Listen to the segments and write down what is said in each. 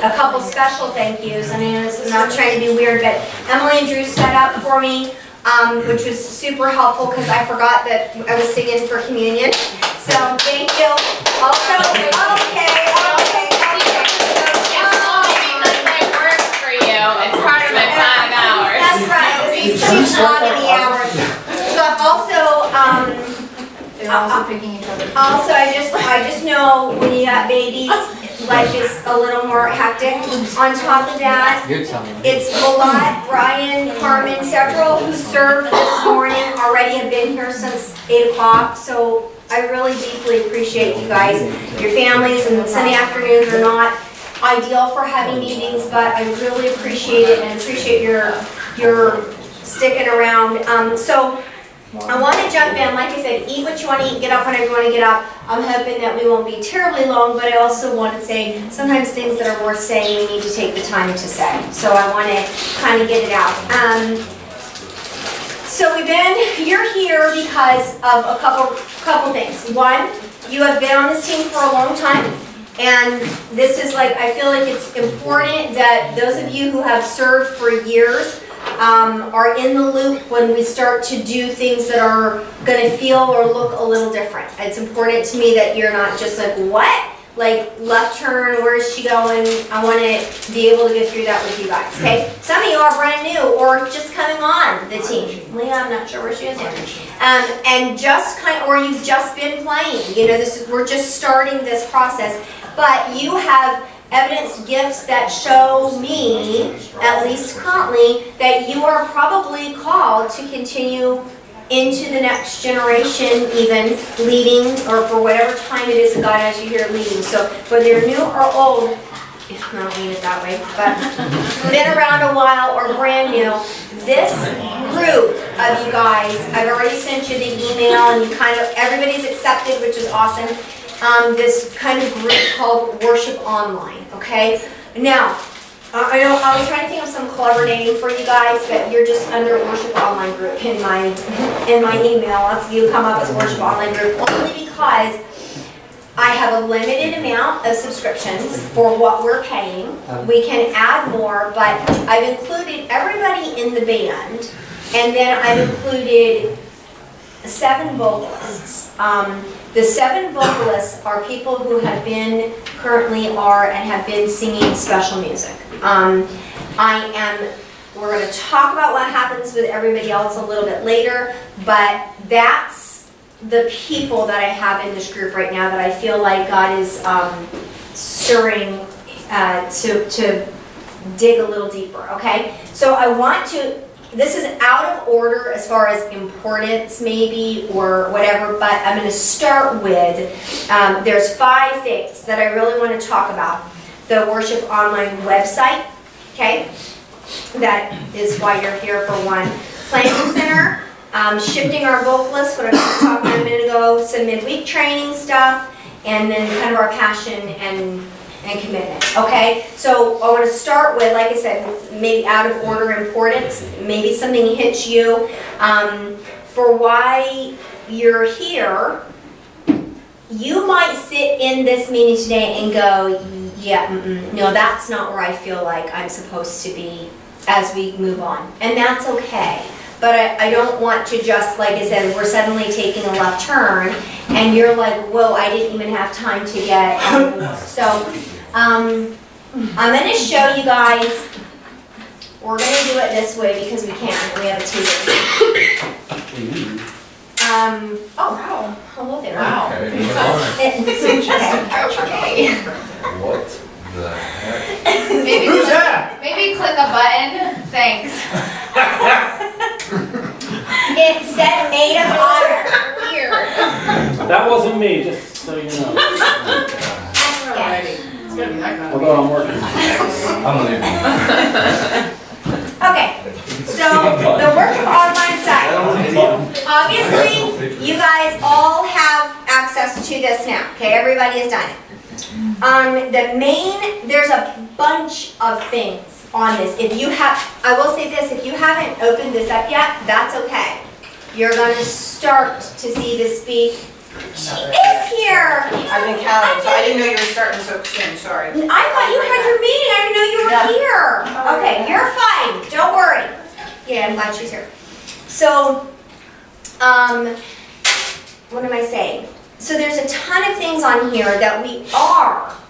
a couple special thank yous. I mean, I'm not trying to be weird, but Emily and Drew set up for me, which was super helpful because I forgot that I was singing for communion. So thank you. Also, okay. It's part of my 5 hours. That's right. She's logging the hours. But also, They're also picking each other. Also, I just know when you got babies, life is a little more hectic. On top of that, You're telling me. it's a lot. Brian, Carmen, several who served this morning already have been here since 8 o'clock. So I really deeply appreciate you guys. Your families and Sunday afternoons are not ideal for having meetings, but I really appreciate it and appreciate your sticking around. So I want to jump in, like I said, eat what you want to eat, get up whenever you want to get up. I'm hoping that we won't be terribly long, but I also want to say sometimes things that are worth saying, we need to take the time to say. So I want to kind of get it out. So you're here because of a couple things. One, you have been on this team for a long time. And this is I feel like it's important that those of you who have served for years are in the loop when we start to do things that are going to feel or look a little different. It's important to me that you're not just like, what? Like, left turn, where is she going? I want to be able to go through that with you guys, okay? Some of you are brand new or just coming on the team. Leah, I'm not sure where she is here. And just or you've just been playing. You know, we're just starting this process. But you have evidenced gifts that show me, at least currently, that you are probably called to continue into the next generation, even leading, or for whatever time it is that God has you here leading. So whether you're new or old, I don't mean it that way, but been around a while or brand new, this group of you guys, I've already sent you the email and everybody's accepted, which is awesome. This kind of group called Worship Online, okay? Now, I was trying to think of some clever name for you guys, but you're just under Worship Online Group in my email. You come up as Worship Online Group only because I have a limited amount of subscriptions for what we're paying. We can add more, but I've included everybody in the band, and then I've included 7 vocalists. The 7 vocalists are people who have been, currently are, and have been singing special music. We're going to talk about what happens with everybody else a little bit later, but that's the people that I have in this group right now that I feel like God is stirring to dig a little deeper, okay? So this is out of order as far as importance maybe or whatever, but I'm going to start with, there's 5 things that I really want to talk about. The Worship Online website, okay? That is why you're here for one. Planning Center, shifting our vocalists, what I was talking about a minute ago, some midweek training stuff, and then kind of our passion and commitment, okay? So I want to start with, like I said, maybe out of order importance, maybe something hits you. For why you're here, you might sit in this meeting today and go, yeah, no, that's not where I feel like I'm supposed to be as we move on. And that's okay. But I don't want to just, like I said, we're suddenly taking a left turn, and you're like, whoa, I didn't even have time to get anymore. So I'm going to show you guys, we're going to do it this way because we can. We have a TV. Oh, wow. Hello there. Wow. Okay. What the heck? Who's that? Maybe click a button. Thanks. It said maid of honor. Weird. That wasn't me, just so you know. It's gonna be that kind of Although I'm working. I'm leaving. Okay, so the Worship Online site. Obviously, you guys all have access to this now, okay? Everybody has done it. There's a bunch of things on this. I will say this, if you haven't opened this up yet, that's okay. You're going to start to see this speak. She is here! I've been counting, so I didn't know you were starting so soon, sorry. I thought you had your meeting. I appreciate it. I'm glad she's here. So, what am I saying? So there's a ton of things on here that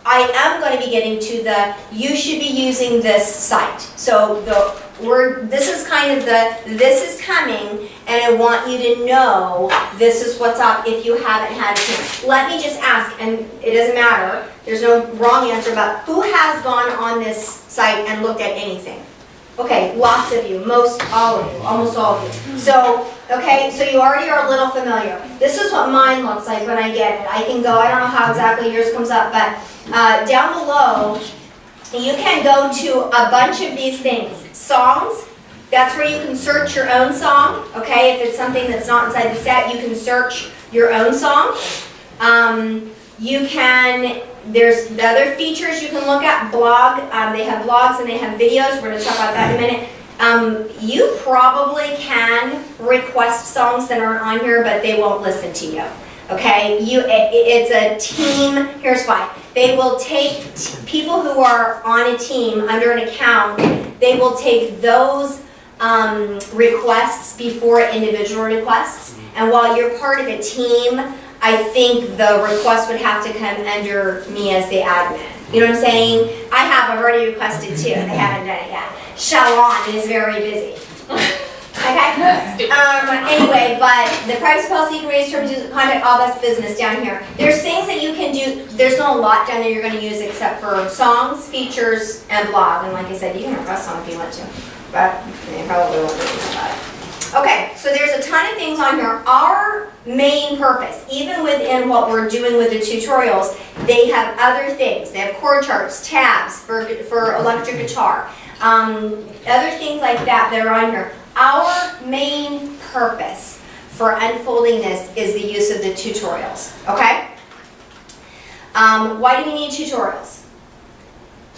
I am going to be getting to you should be using this site. So this is kind of this is coming, and I want you to know this is what's up if you haven't had a chance. Let me just ask, and it doesn't matter, there's no wrong answer, but who has gone on this site and looked at anything? Okay, lots of you, almost all of you. So, okay, so you already are a little familiar. This is what mine looks like when I get it. I can go, I don't know how exactly yours comes up, but down below, you can go to a bunch of these things. Songs, that's where you can search your own song, okay? If it's something that's not inside the set, you can search your own song. There's the other features you can look at, blog, they have blogs and they have videos, we're going to talk about that in a minute. You probably can request songs that aren't on here, but they won't listen to you, okay? It's a team, here's why. They will take people who are on a team under an account, they will take those requests before individual requests, and while you're part of a team, I think the request would have to come under me as the admin. You know what I'm saying? I've already requested too, they haven't done it yet. Shalon is very busy. Okay? Anyway, but the privacy policy, you can raise terms of conduct, all that's business down here. There's things that you can do, there's not a lot down there you're going to use except for songs, features, and blog. And like I said, you can request songs if you want to, but you probably won't do anything about it. Okay, so there's a ton of things on here. Our main purpose, even within what we're doing with the tutorials, they have other things. They have chord charts, tabs for electric guitar, other things like that are on here. Our main purpose for unfolding this is the use of the tutorials, okay? Why do we need tutorials?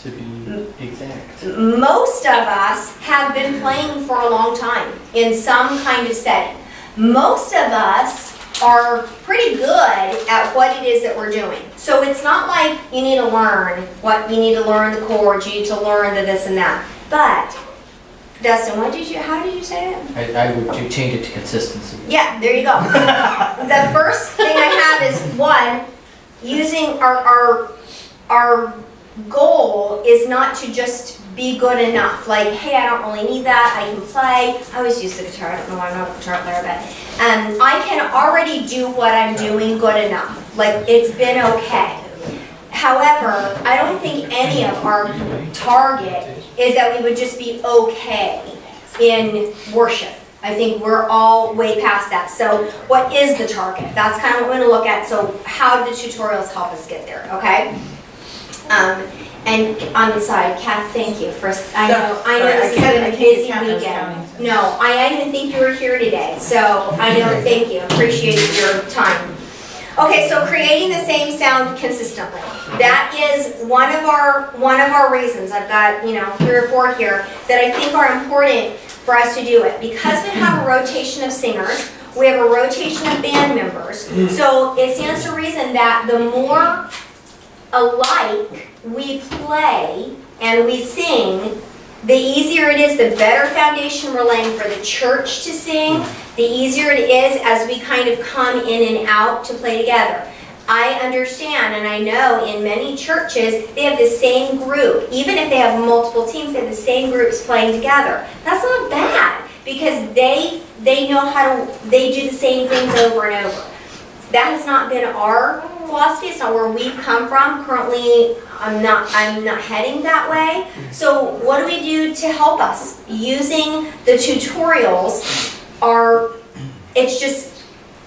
To be exact. Most of us have been playing for a long time in some kind of setting. Most of us are pretty good at what it is that we're doing. So it's not like you need to learn you need to learn the chords, you need to learn the this and that. But, Dustin, how did you say it? I would change it to consistency. Yeah, there you go. The first thing I have is using our goal is not to just be good enough. Like, hey, I don't really need that. I can play. I always use the guitar. I don't know why I'm not a guitar player, but I can already do what I'm doing good enough. Like, it's been okay. However, I don't think any of our target is that we would just be okay in worship. I think we're all way past that. So what is the target? That's kind of what we're going to look at. So how do the tutorials help us get there, okay? And on the side, Kath, thank you for, I know this has been a busy weekend. No, I didn't think you were here today, so I know, thank you, appreciate your time. Okay, so creating the same sound consistently. That is one of our reasons. I've got, 3 or 4 here that I think are important for us to do it. Because we have a rotation of singers, we have a rotation of band members. So it stands to reason that the more alike we play and we sing, the easier it is, the better foundation we're laying for the church to sing, the easier it is as we kind of come in and out to play together. I understand and I know in many churches they have the same group. Even if they have multiple teams, they have the same groups playing together. That's not bad because they know they do the same things over and over. That has not been our philosophy. It's not where we've come from. Currently, I'm not heading that way. So what do we do to help us? Using the tutorials it just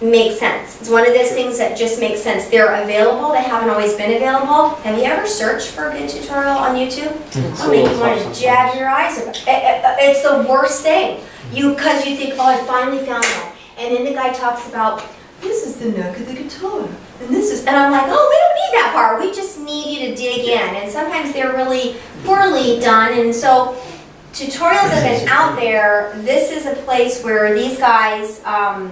makes sense. It's one of those things that just makes sense. They're available. They haven't always been available. Have you ever searched for a good tutorial on YouTube? It'll make you want to jab your eyes. It's the worst thing. Because you think, oh, I finally found that. And then the guy talks about, this is the neck of the guitar, and I'm like, oh, we don't need that part. We just need you to dig in. And sometimes they're really poorly done. And so tutorials have been out there. This is a place where these guys are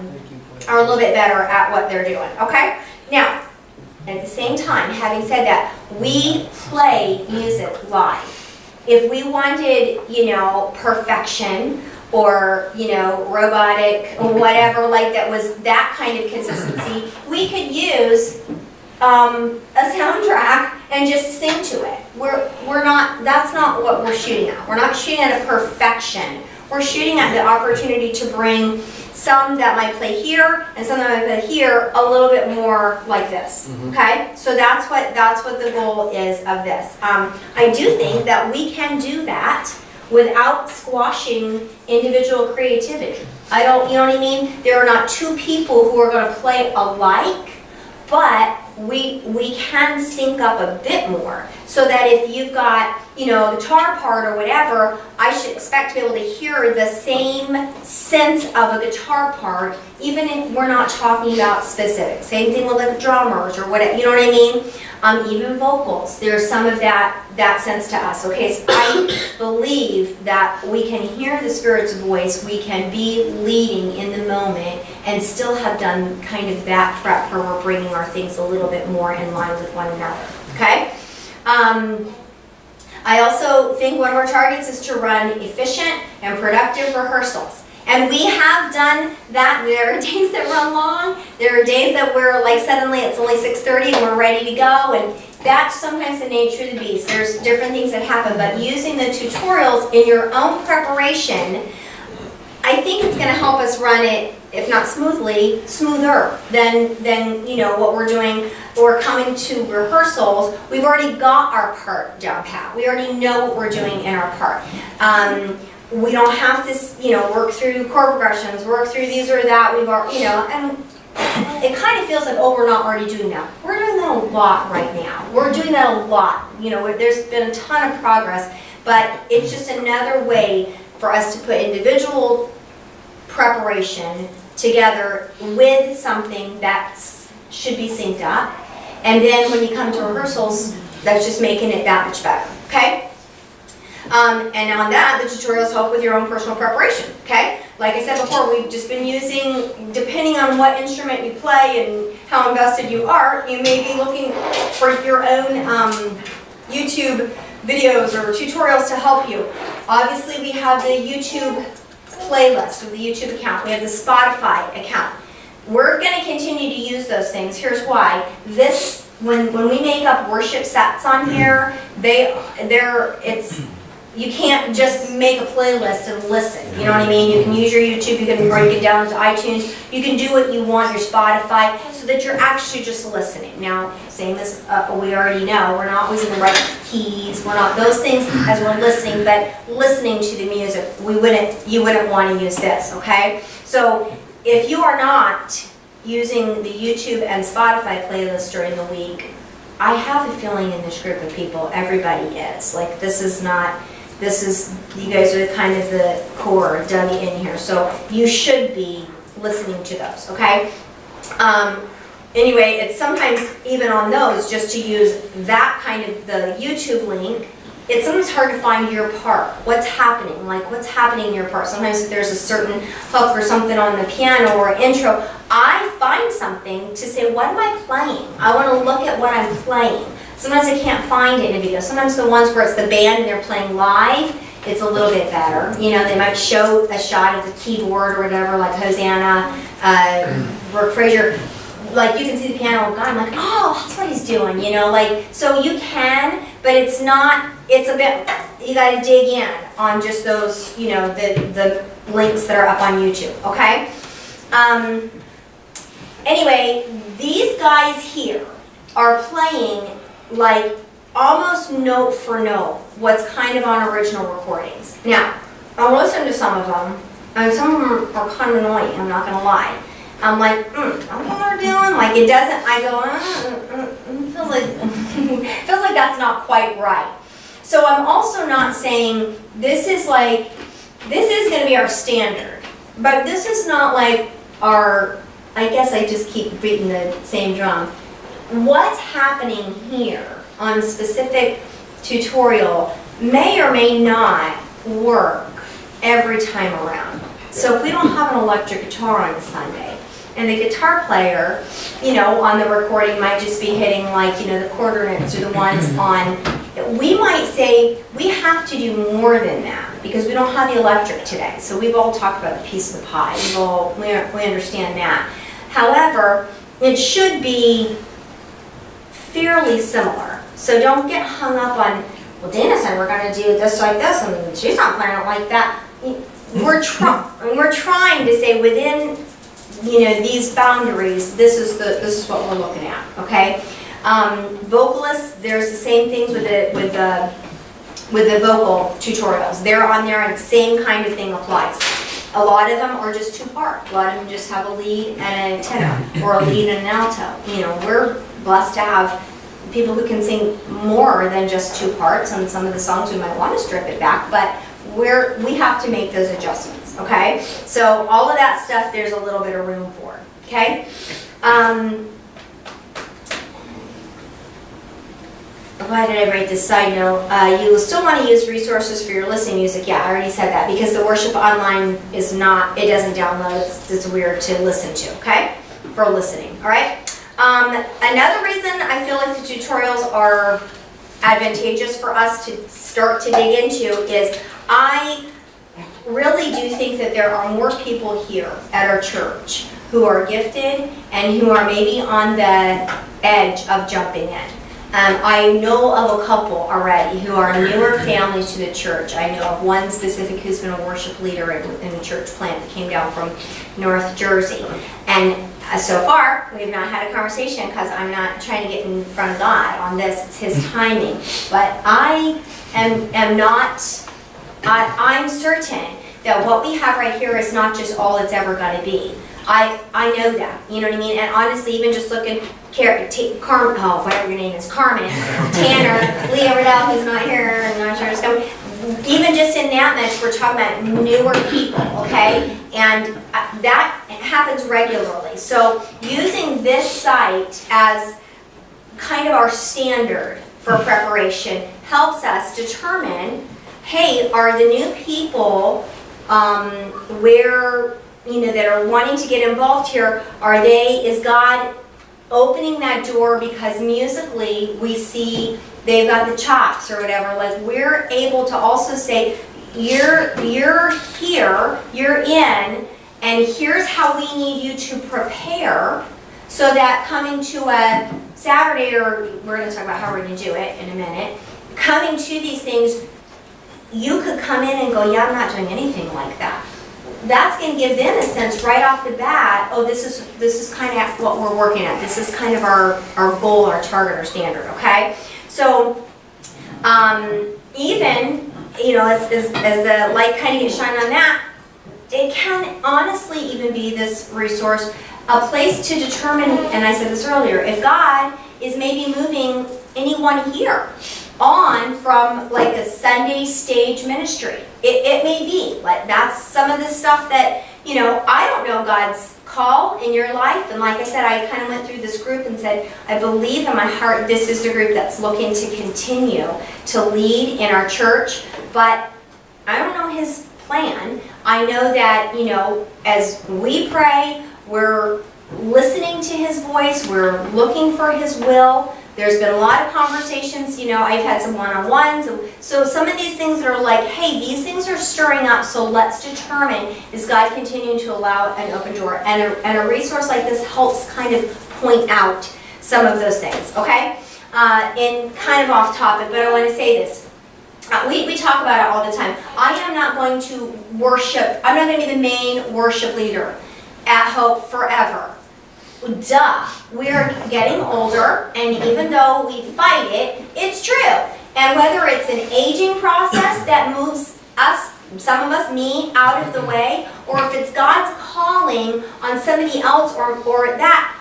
a little bit better at what they're doing. Okay? Now, at the same time, having said that, we play music live. If we wanted, perfection, or, you know, robotic, or whatever, like that was that kind of consistency, we could use a soundtrack and just sing to it. We're not, that's not what we're shooting at. We're not shooting at a perfection. We're shooting at the opportunity to bring some that might play here and some that might play here a little bit more like this. Okay? So that's what the goal is of this. I do think that we can do that without squashing individual creativity. You know what I mean? There are not two people who are going to play alike, but we can sync up a bit more, so that if you've got, you know, a guitar part or whatever, I should expect to be able to hear the same sense of a guitar part, even if we're not talking about specifics. Same thing with like drummers or whatever, you know what I mean? Even vocals, there's some of that sense to us. Okay, so I believe that we can hear the Spirit's voice, we can be leading in the moment, and still have done kind of that prep where we're bringing our things a little bit more in line with one another. Okay. I also think one of our targets is to run efficient and productive rehearsals. And we have done that. There are days that run long. There are days that we're like suddenly it's only 6:30 and we're ready to go. And that's sometimes the nature of the beast. There's different things that happen. But using the tutorials in your own preparation, I think it's going to help us run it, if not smoothly, smoother than you know what we're doing. We're coming to rehearsals. We've already got our part down pat. We already know what we're doing in our part. We don't have to, you know, work through chord progressions, work through these or that. We've already, you know, and it kind of feels like, oh, we're not already doing that. We're doing that a lot right now. We're doing that a lot. You know, there's been a ton of progress, but it's just another way for us to put individual preparation together with something that should be synced up. And then when you come to rehearsals, that's just making it that much better, okay? And on that, the tutorials help with your own personal preparation, okay? Like I said before, we've just been using, depending on what instrument you play and how invested you are, you may be looking for your own YouTube videos or tutorials to help you. Obviously, we have the YouTube playlist with the YouTube account. We have the Spotify account. We're going to continue to use those things. Here's why. This, when we make up worship sets on here, you can't just make a playlist and listen. You know what I mean? You can use your YouTube, you can break it down into iTunes, you can do what you want, your Spotify, so that you're actually just listening. Now, same as we already know, we're not always in the right keys, we're not those things as we're listening, but listening to the music, you wouldn't want to use this, okay? So if you are not using the YouTube and Spotify playlist during the week, I have a feeling in this group of people, everybody is. Like, you guys are kind of the core dug in here, so you should be listening to those, okay? Anyway, it's sometimes even on those, just to use that kind of the YouTube link, it's sometimes hard to find your part. What's happening? Like, what's happening in your part? Sometimes if there's a certain hook or something on the piano or intro, I find something to say, what am I playing? I want to look at what I'm playing. Sometimes I can't find it in a video. Sometimes the ones where it's the band and they're playing live, it's a little bit better. You know, they might show a shot of the keyboard or whatever, like Hosanna, Brooke Fraser. Like, you can see the piano, God, I'm like, oh, that's what he's doing, you know, like, so you can, but it's not, it's a bit, you gotta dig in on just those, you know, the links that are up on YouTube, okay? Anyway, these guys here are playing, like, almost note for note what's kind of on original recordings. Now, I'm listening to some of them, and some of them are kind of annoying, I'm not gonna lie. I'm like, I don't know what they're doing. Like, it doesn't, I go, feels like that's not quite right. So I'm also not saying this is going to be our standard. But this is not like our, I guess I just keep beating the same drum. What's happening here on a specific tutorial may or may not work every time around. So if we don't have an electric guitar on a Sunday, and the guitar player, you know, on the recording might just be hitting, like, you know, the quarter notes or the ones on we might say, we have to do more than that, because we don't have the electric today. So we've all talked about the piece of the pie, we understand that. However, it should be fairly similar. So don't get hung up on, well, Dana said we're gonna do this like this, and she's not planning it like that. We're trying to say within, these boundaries, this is what we're looking at, okay? Vocalists, there's the same things with the vocal tutorials. They're on there, and the same kind of thing applies. A lot of them are just two-part. A lot of them just have a lead and a tenor, or a lead and an alto. We're blessed to have people who can sing more than just two parts. On some of the songs, we might want to strip it back, but we have to make those adjustments, okay? So all of that stuff, there's a little bit of room for, okay? Why did I write this side note? You will still want to use resources for your listening music. Yeah, I already said that, because the worship online is not, it doesn't download, it's weird to listen to, okay? For listening, all right? Another reason I feel like the tutorials are advantageous for us to start to dig into is I really do think that there are more people here at our church who are gifted and who are maybe on the edge of jumping in. I know of a couple already who are newer families to the church. I know of one specific who's been a worship leader in a church plant that came down from North Jersey. And so far, we have not had a conversation, because I'm not trying to get in front of God on this. It's His timing. But I am not, I'm certain that what we have right here is not just all it's ever going to be. I know that, you know what I mean? And honestly, even just looking, Carmen, whatever your name is, Carmen, Tanner, Leah Riddell, who's not here, I'm not sure it's coming. Even just in that match, we're talking about newer people, okay? And that happens regularly. So using this site as kind of our standard for preparation helps us determine, hey, are the new people that are wanting to get involved here, is God opening that door because musically we see they've got the chops or whatever? Like, we're able to also say, you're here, you're in, and here's how we need you to prepare, so that coming to a Saturday, or we're going to talk about how we're going to do it in a minute, coming to these things, you could come in and go, yeah, I'm not doing anything like that. That's going to give them a sense right off the bat, oh, this is kind of what we're working at. This is kind of our goal, our target, our standard, okay? So even, as the light kind of gets shined on that, it can honestly even be this resource, a place to determine, and I said this earlier, if God is maybe moving anyone here on from like a Sunday stage ministry. It may be, like, that's some of the stuff that, I don't know God's call in your life. And like I said, I kind of went through this group and said, I believe in my heart this is the group that's looking to continue to lead in our church. But I don't know His plan. I know that, as we pray, we're listening to His voice, we're looking for His will. There's been a lot of conversations, I've had some one-on-ones. So some of these things are like, hey, these things are stirring up, so let's determine, is God continuing to allow an open door? And a resource like this helps kind of point out some of those things, okay? And kind of off topic, but I want to say this. We talk about it all the time. I am not going to worship, I'm not going to be the main worship leader at Hope forever. Duh, we're getting older, and even though we fight it, it's true. And whether it's an aging process that moves us, some of us, me, out of the way, or if it's God's calling on somebody else or that,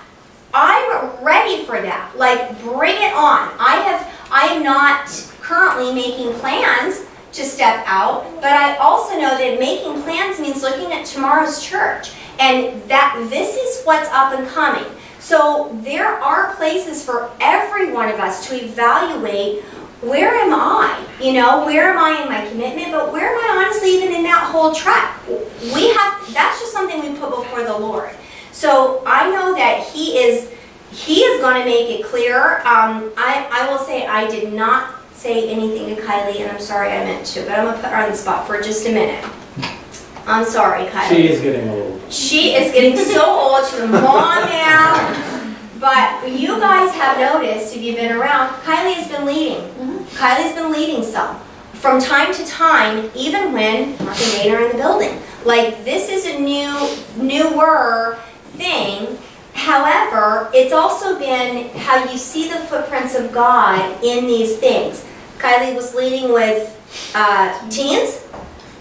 I'm ready for that. Like, bring it on. I am not currently making plans to step out, but I also know that making plans means looking at tomorrow's church. And that this is what's up and coming. So there are places for every one of us to evaluate, where am I? Where am I in my commitment? But where am I honestly even in that whole track? That's just something we put before the Lord. So I know that He is going to make it clear. I will say I did not say anything to Kylie, and I'm sorry I meant to, but I'm gonna put her on the spot for just a minute. I'm sorry, Kylie. She is getting old. She is getting so old, she's a mom now. But you guys have noticed, if you've been around, Kylie has been leading. Kylie's been leading some. From time to time, even when Mark and Dana are in the building. Like, this is a newer thing. However, it's also been how you see the footprints of God in these things. Kylie was leading with teens,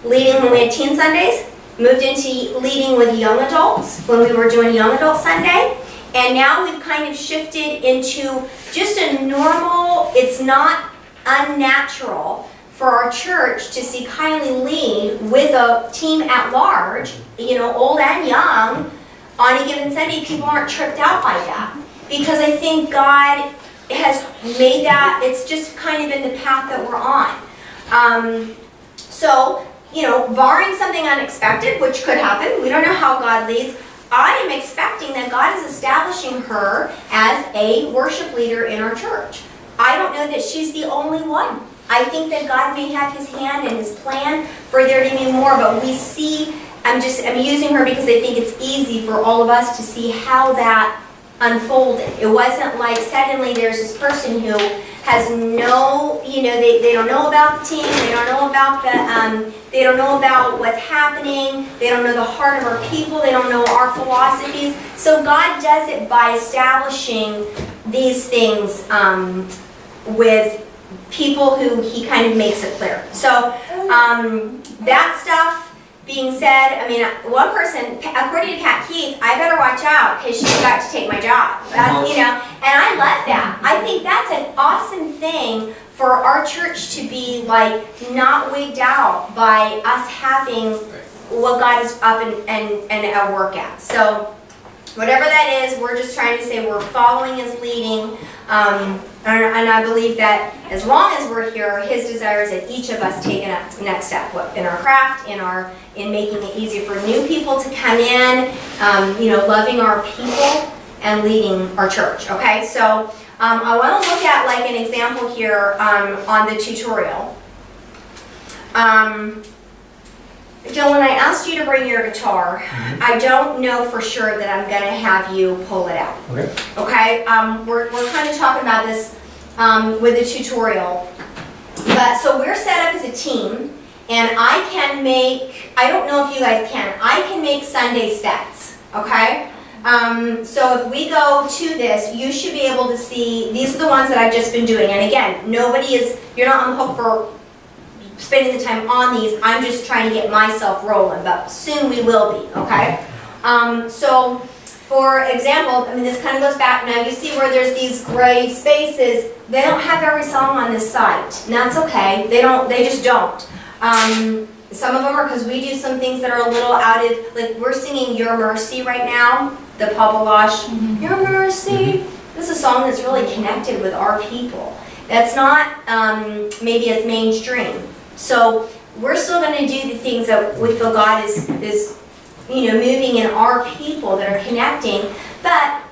leading when we had Teen Sundays, moved into leading with young adults when we were doing Young Adult Sunday. And now we've kind of shifted into just a normal, it's not unnatural for our church to see Kylie lead with a team at large, you know, old and young, on a given Sunday. People aren't tripped out by that. Because I think God has made that, it's just kind of in the path that we're on. So, you know, barring something unexpected, which could happen, we don't know how God leads, I am expecting that God is establishing her as a worship leader in our church. I don't know that she's the only one. I think that God may have his hand and his plan for there to be more, but we see, I'm using her because I think it's easy for all of us to see how that unfolded. It wasn't like suddenly there's this person who has no, you know, they don't know about the team, they don't know about they don't know about what's happening, they don't know the heart of our people, they don't know our philosophies. So God does it by establishing these things with people who he kind of makes it clear. So that stuff being said, I mean, one person, according to Kat Keith, I better watch out because she's got to take my job. That's, you know, and I love that. I think that's an awesome thing for our church to be like not wigged out by us having what God is up and at work at. So whatever that is, we're just trying to say we're following his leading. And I believe that as long as we're here, his desire is that each of us take a next step in our craft, in making it easier for new people to come in, you know, loving our people and leading our church. Okay, so I want to look at like an example here on the tutorial. Dylan, when I asked you to bring your guitar, I don't know for sure that I'm going to have you pull it out. Okay. Okay, we're kind of talking about this with the tutorial. But so we're set up as a team, and I can make, I don't know if you guys can, I can make Sunday sets, okay? So if we go to this, you should be able to see, these are the ones that I've just been doing. And again, you're not on the hook for spending the time on these. I'm just trying to get myself rolling, but soon we will be, okay? So for example, I mean, this kind of goes back, now you see where there's these gray spaces, they don't have every song on this site, and that's okay, they just don't. Some of them are because we do some things that are a little out of, like we're singing Your Mercy right now, the Pablo Lash, Your Mercy. This is a song that's really connected with our people. That's not maybe as mainstream. So we're still going to do the things that we feel God is you know, moving in our people that are connecting, but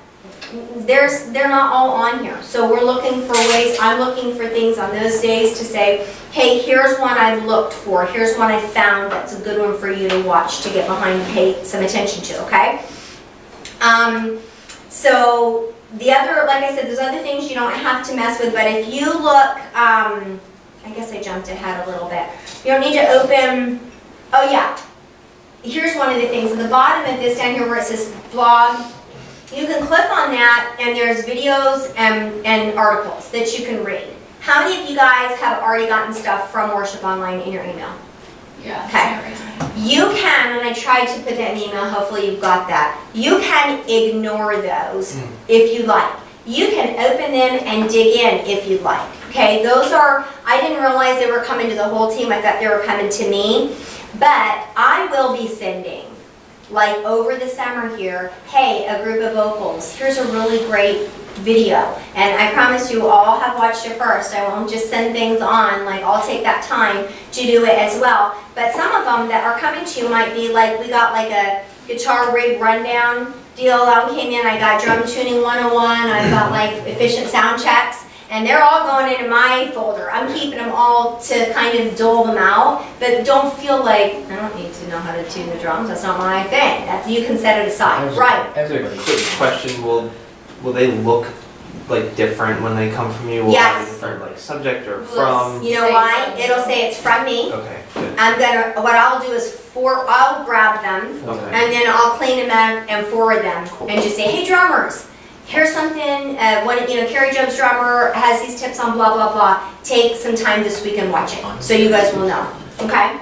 they're not all on here. So we're looking for ways, I'm looking for things on those days to say, hey, here's one I've looked for, here's one I found that's a good one for you to watch, to get behind and pay some attention to, okay? So the other, like I said, there's other things you don't have to mess with, but if you look, I guess I jumped ahead a little bit. You don't need to open, oh yeah. Here's one of the things, at the bottom of this down here where it says blog, you can click on that and there's videos and articles that you can read. How many of you guys have already gotten stuff from Worship Online in your email? Yeah. Okay. You can, and I tried to put that in the email, hopefully you've got that. You can ignore those if you like. You can open them and dig in if you'd like. Okay, those are, I didn't realize they were coming to the whole team, I thought they were coming to me. But I will be sending, like over the summer here, hey, a group of vocals, here's a really great video. And I promise you all have watched it first. I won't just send things on, like I'll take that time to do it as well. But some of them that are coming to you might be like, we got like a guitar rig rundown deal. I came in, I got drum tuning 101, I've got like efficient sound checks. And they're all going into my folder. I'm keeping them all to kind of dole them out, but don't feel like, I don't need to know how to tune the drums, that's not my thing. That's, you can set it aside, right? Everybody. Quick question, will they look like different when they come from you? Will Yes. they have a different like subject or Yes. from? You know Say why? from me. It'll say it's from me. Okay, good. I'm gonna, what I'll do is I'll grab them, Okay. and then I'll clean them up and forward them, Cool. and just say, hey drummers, here's something, Carrie Jones drummer has these tips on blah, blah, blah. Take some time this week and watch it, so you guys will know, okay?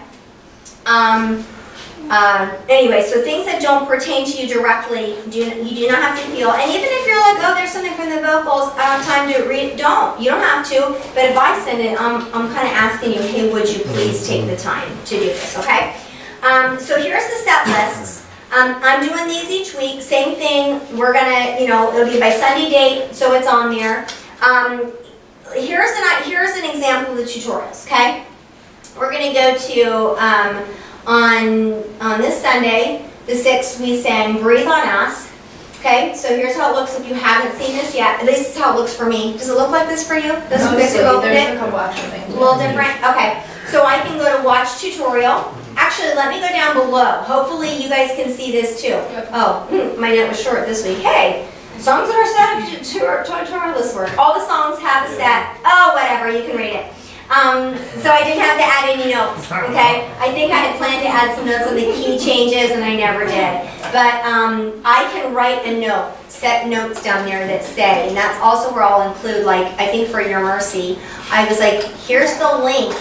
Anyway, so things that don't pertain to you directly, you do not have to feel, and even if you're like, oh, there's something from the vocals, I don't have time to read, you don't have to, but if I send it, I'm kind of asking you, hey, would you please take the time to do this, okay? So here's the set lists. I'm doing these each week, same thing, we're gonna, it'll be by Sunday date, so it's on there. Here's an example of the tutorials, okay? We're gonna go to, on this Sunday, the 6th, we sang Breathe on Us, okay? So here's how it looks if you haven't seen this yet. This is how it looks for me. Does it look like this for you? This one There's gets opened a it? couple extra things. A little different? Okay. So I can go to watch tutorial. Actually, let me go down below. Hopefully you guys can see this too. Yep. Oh, my note was short this week. Hey, songs that are set to tutorial work. All the songs have a set. Oh, whatever, you can read it. So I didn't have to add any notes, okay? I think I had planned to add some notes on the key changes and I never did. But I can write a note, set notes down there that say, and that's also where I'll include, like, I think for Your Mercy, I was like, here's the link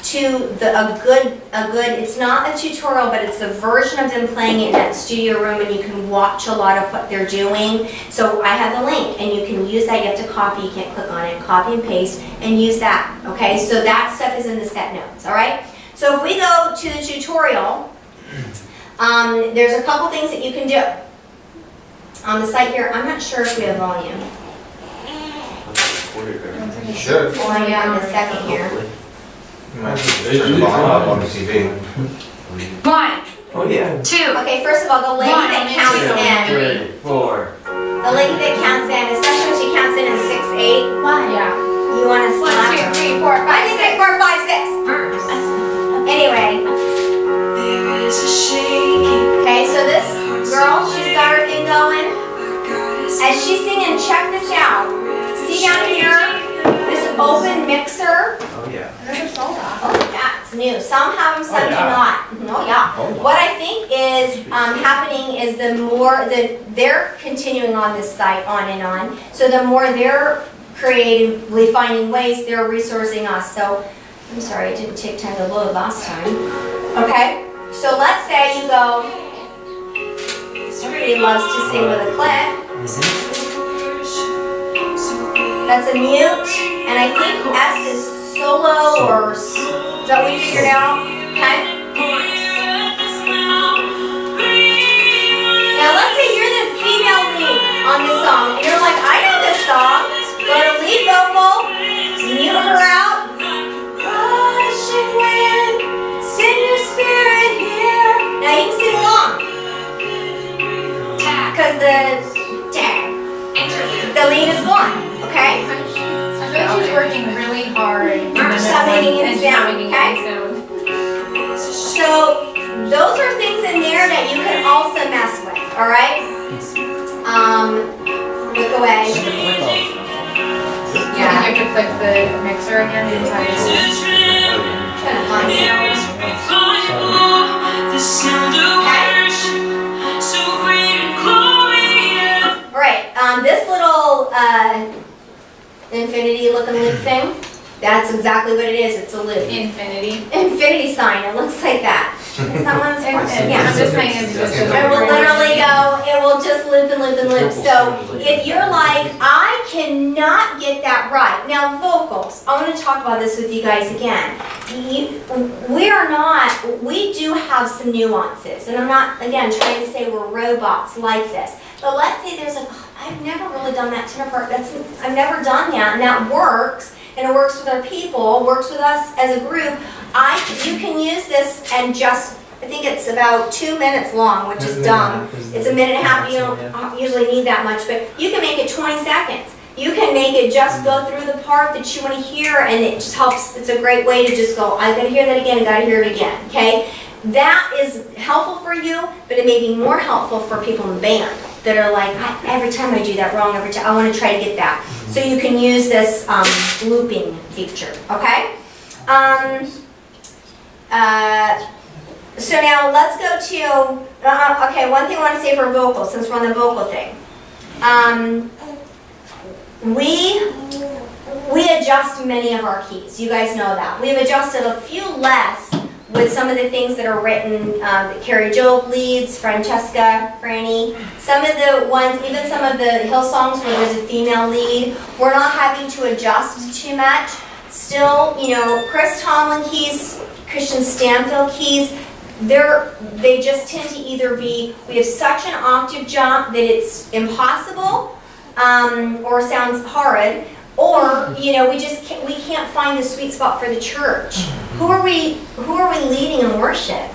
to a good, it's not a tutorial, but it's the version of them playing it in that studio room and you can watch a lot of what they're doing. So I have the link and you can use that, you have to copy, you can't click on it, copy and paste and use that, okay? So that stuff is in the set notes, all right? So if we go to the tutorial, there's a couple things that you can do. On the site here, I'm not sure if we have volume. You should. Well, yeah, in a second here. You might just turn the volume up on the TV. 1, Oh, yeah. 2, Okay, first of all, the lady that counts in, 3, 4. the lady that counts in, especially when she counts in 6/8, yeah. you want to 1, slap 2, 3, 4, 5, I just say 4, 5, 6. Anyway. Okay, so this girl, she's got her thing going. As she's singing, check this out. See down here, this open mixer. Oh, yeah. Oh, yeah, it's new. Some have them, some do not. Oh, yeah. What I think is happening is they're continuing on this site on and on. So the more they're creatively finding ways, they're resourcing us. So, I'm sorry, it didn't take time to load last time. Okay, so let's say you go, everybody loves to sing with a click. That's a mute, and I think S is solo or, is that what we figured out? Okay? Now let's say you're the female lead on this song, and you're like, I know this song. Go to lead vocal, mute her out. Rushing wind, send your spirit here. Now you can sing along. Because the lead is gone, okay? I feel like she's working really hard. Stop making it sound, okay? So those are things in there that you can also mess with, all right? Look away. Yeah, you have to click the mixer again to tell you. Trying to find it. All right, this little infinity looking loop thing, that's exactly what it is. It's a loop. Infinity. Infinity sign, it looks like that. Is that what it's for? I'm Yeah. just saying it's just It will literally go, it will just loop and loop and loop. So if you're like, I cannot get that right. Now vocals, I want to talk about this with you guys again. We do have some nuances. And I'm not, again, trying to say we're robots like this. But let's say there's I've never really done that tenor part. I've never done that, and that works. And it works with our people, works with us as a group. You can use this and I think it's about 2 minutes long, which is dumb. It's a minute and a half, you don't usually need that much, but you can make it 20 seconds. You can make it just go through the part that you want to hear, and it just helps. It's a great way to just go, I gotta hear that again, I gotta hear it again, okay? That is helpful for you, but it may be more helpful for people in the band that are like, every time I do that wrong, every time, I want to try to get that. So you can use this looping feature, okay? So now let's go to, okay, one thing I want to say for vocals, since we're on the vocal thing. We adjust many of our keys, you guys know that. We've adjusted a few less with some of the things that are written, that Carrie Jo leads, Francesca, Franny. Some of the ones, even some of the Hillsongs where there's a female lead, we're not having to adjust too much. Still, you know, Chris Tomlin keys, Christian Stanfield keys, they just tend to either be, we have such an octave jump that it's impossible, or sounds horrid, or, you know, we can't find the sweet spot for the church. Who are we leading in worship?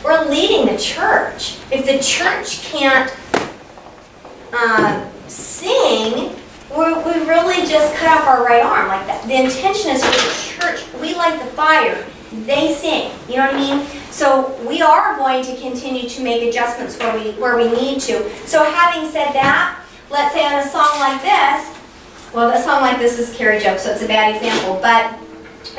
We're leading the church. If the church can't sing, we really just cut off our right arm like that. The intention is for the church. We light the fire. They sing. You know what I mean? So we are going to continue to make adjustments where we need to. So having said that, let's say on a song like this, well, a song like this is Carrie Jo, so it's a bad example, but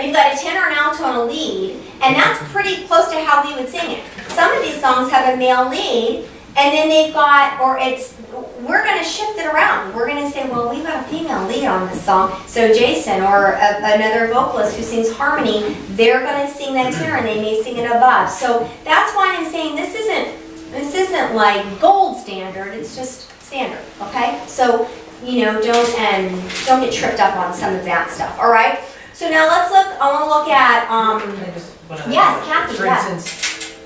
you've got a tenor, an alto, and a lead, and that's pretty close to how we would sing it. Some of these songs have a male lead, and then they've got, we're going to shift it around. We're going to say, well, we've got a female lead on this song, so Jason or another vocalist who sings harmony, they're going to sing that tenor, and they may sing it above. So that's why I'm saying this isn't like gold standard, it's just standard, okay? So, you know, don't get tripped up on some of that stuff, all right? So now let's look, I want to look at, yes, Kathy, For yes. instance,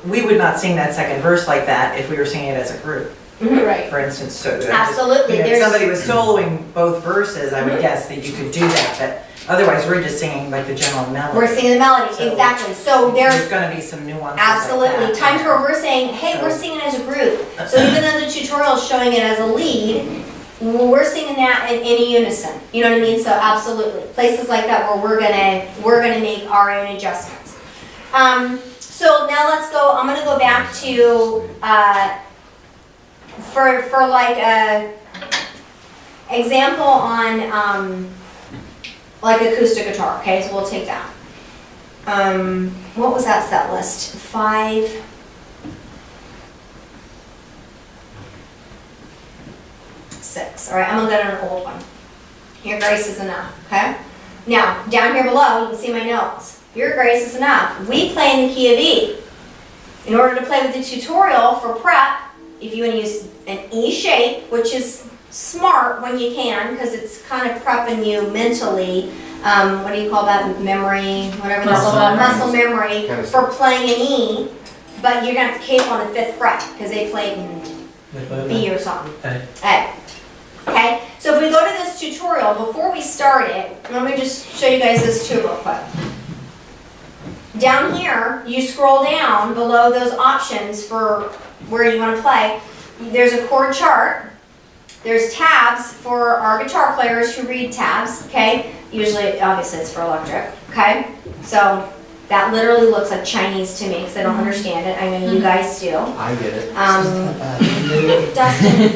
we would not sing that second verse like that if we were singing it as a group, Mhm. Right. for instance. So Absolutely, you know, if there's, somebody was soloing both verses, I would Mhm. guess that you could do that, but otherwise we're just singing like the general melody. we're singing the melody, So exactly. So there's gonna be some nuances absolutely like that. times where we're saying, hey, we're singing as a group. So even though the tutorial is showing it as a lead, we're singing that in unison. You know what I mean? So absolutely, places like that where we're gonna make our own adjustments. So now let's go. I'm gonna go back to for like a example on like acoustic guitar. Okay, so we'll take that. What was that set list? 5. All right, I'm gonna go to an old one. Your grace is enough, okay? Now, down here below, you can see my notes. Your grace is enough. We play in the key of E. In order to play with the tutorial for prep, if you want to use an E shape, which is smart when you can, because it's kind of prepping you mentally, what do you call that, memory, whatever that's Muscle called, memory. muscle memory, Kind of for playing an E, but you're gonna have to cape on the 5th fret, because they played in B or something. A. Okay, so if we go to this tutorial, before we start it, let me just show you guys this too real quick. Down here, you scroll down below those options for where you want to play. There's a chord chart. There's tabs for our guitar players who read tabs, okay? Usually, obviously it's for electric, okay? So that literally looks like Chinese to me because I don't understand it. I know you guys do. I get it. Dustin.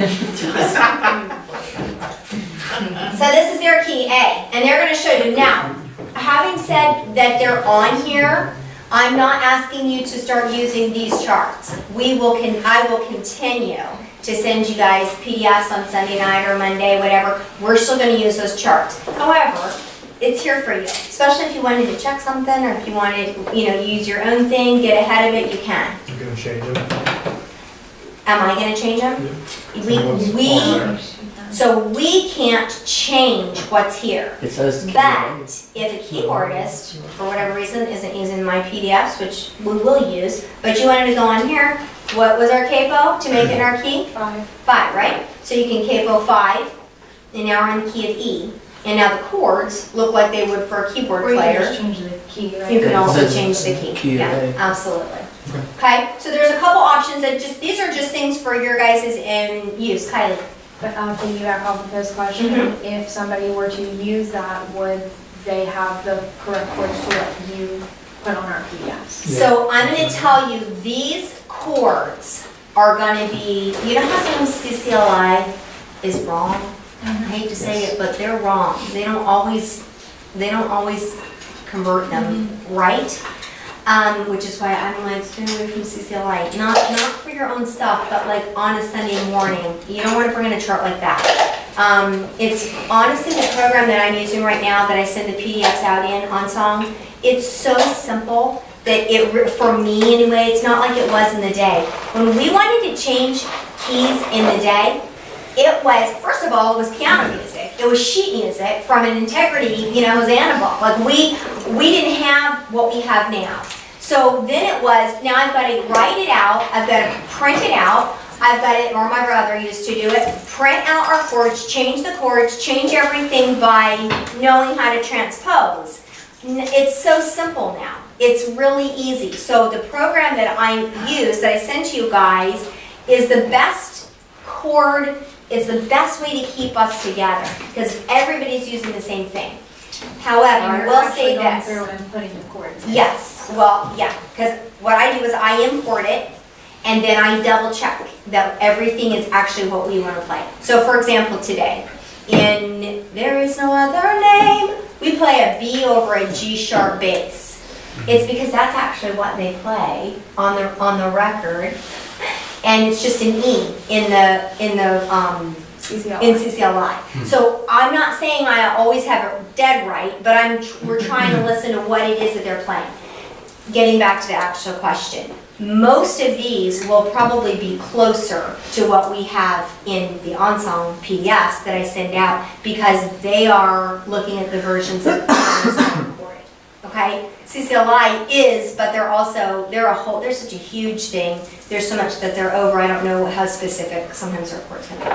So this is their key A, and they're going to show you. Now, having said that they're on here, I'm not asking you to start using these charts. I will continue to send you guys PDFs on Sunday night or Monday, whatever. We're still going to use those charts. However, it's here for you, especially if you wanted to check something or if you wanted, use your own thing, get ahead of it, you can. You're gonna change them? Am I going to change them? So we can't change what's here. It says. But if a keyboardist, for whatever reason, isn't using my PDFs, which we will use, but you wanted to go on here, what was our capo to make it our key? 5. 5, right? So you can capo 5, and now we're in the key of E. And now the chords look like they would for a keyboard Or you can player. just change the key, right? You can also Says change the key. key of Yeah, A. absolutely. Okay, so there's a couple options that these are just things for your guys' in use. Kylie. But piggyback off of his question, Mm-hmm. if somebody were to use that, would they have the correct chords to what you put on our PDFs? So I'm gonna tell you, these chords are gonna be, you know how sometimes CCLI is wrong? I hate to say it, but they're wrong. They don't always convert them right. Which is why I'm like, stay away from CCLI. Not for your own stuff, but like on a Sunday morning. You don't wanna bring in a chart like that. It's honestly the program that I'm using right now that I send the PDFs out in on Song. It's so simple that for me anyway, it's not like it was in the day. When we wanted to change keys in the day, it was, first of all, it was piano music. It was sheet music from an Integrity, Hosanna book. Like we didn't have what we have now. So then it was, now I've got to write it out, I've got to print it out, I've got it, or my brother used to do it, print out our chords, change the chords, change everything by knowing how to transpose. It's so simple now. It's really easy. So the program that I use, that I sent to you guys, is the best chord, is the best way to keep us together, because everybody's using the same thing. However, I will say Going this. through and putting the chords in. Yes, well, yeah, because what I do is I import it, and then I double check that everything is actually what we want to play. So for example, today, in There Is No Other Name, we play a B over a G sharp bass. It's because that's actually what they play on the record, and it's just an E in the CCLI. So I'm not saying I always have it dead right, but we're trying to listen to what it is that they're playing. Getting back to the actual question, most of these will probably be closer to what we have in the Onsong PDFs that I send out, because they are looking at the versions that are recorded. Okay, CCLI is, but they're such a huge thing. There's so much that they're over. I don't know how specific sometimes their reports can be.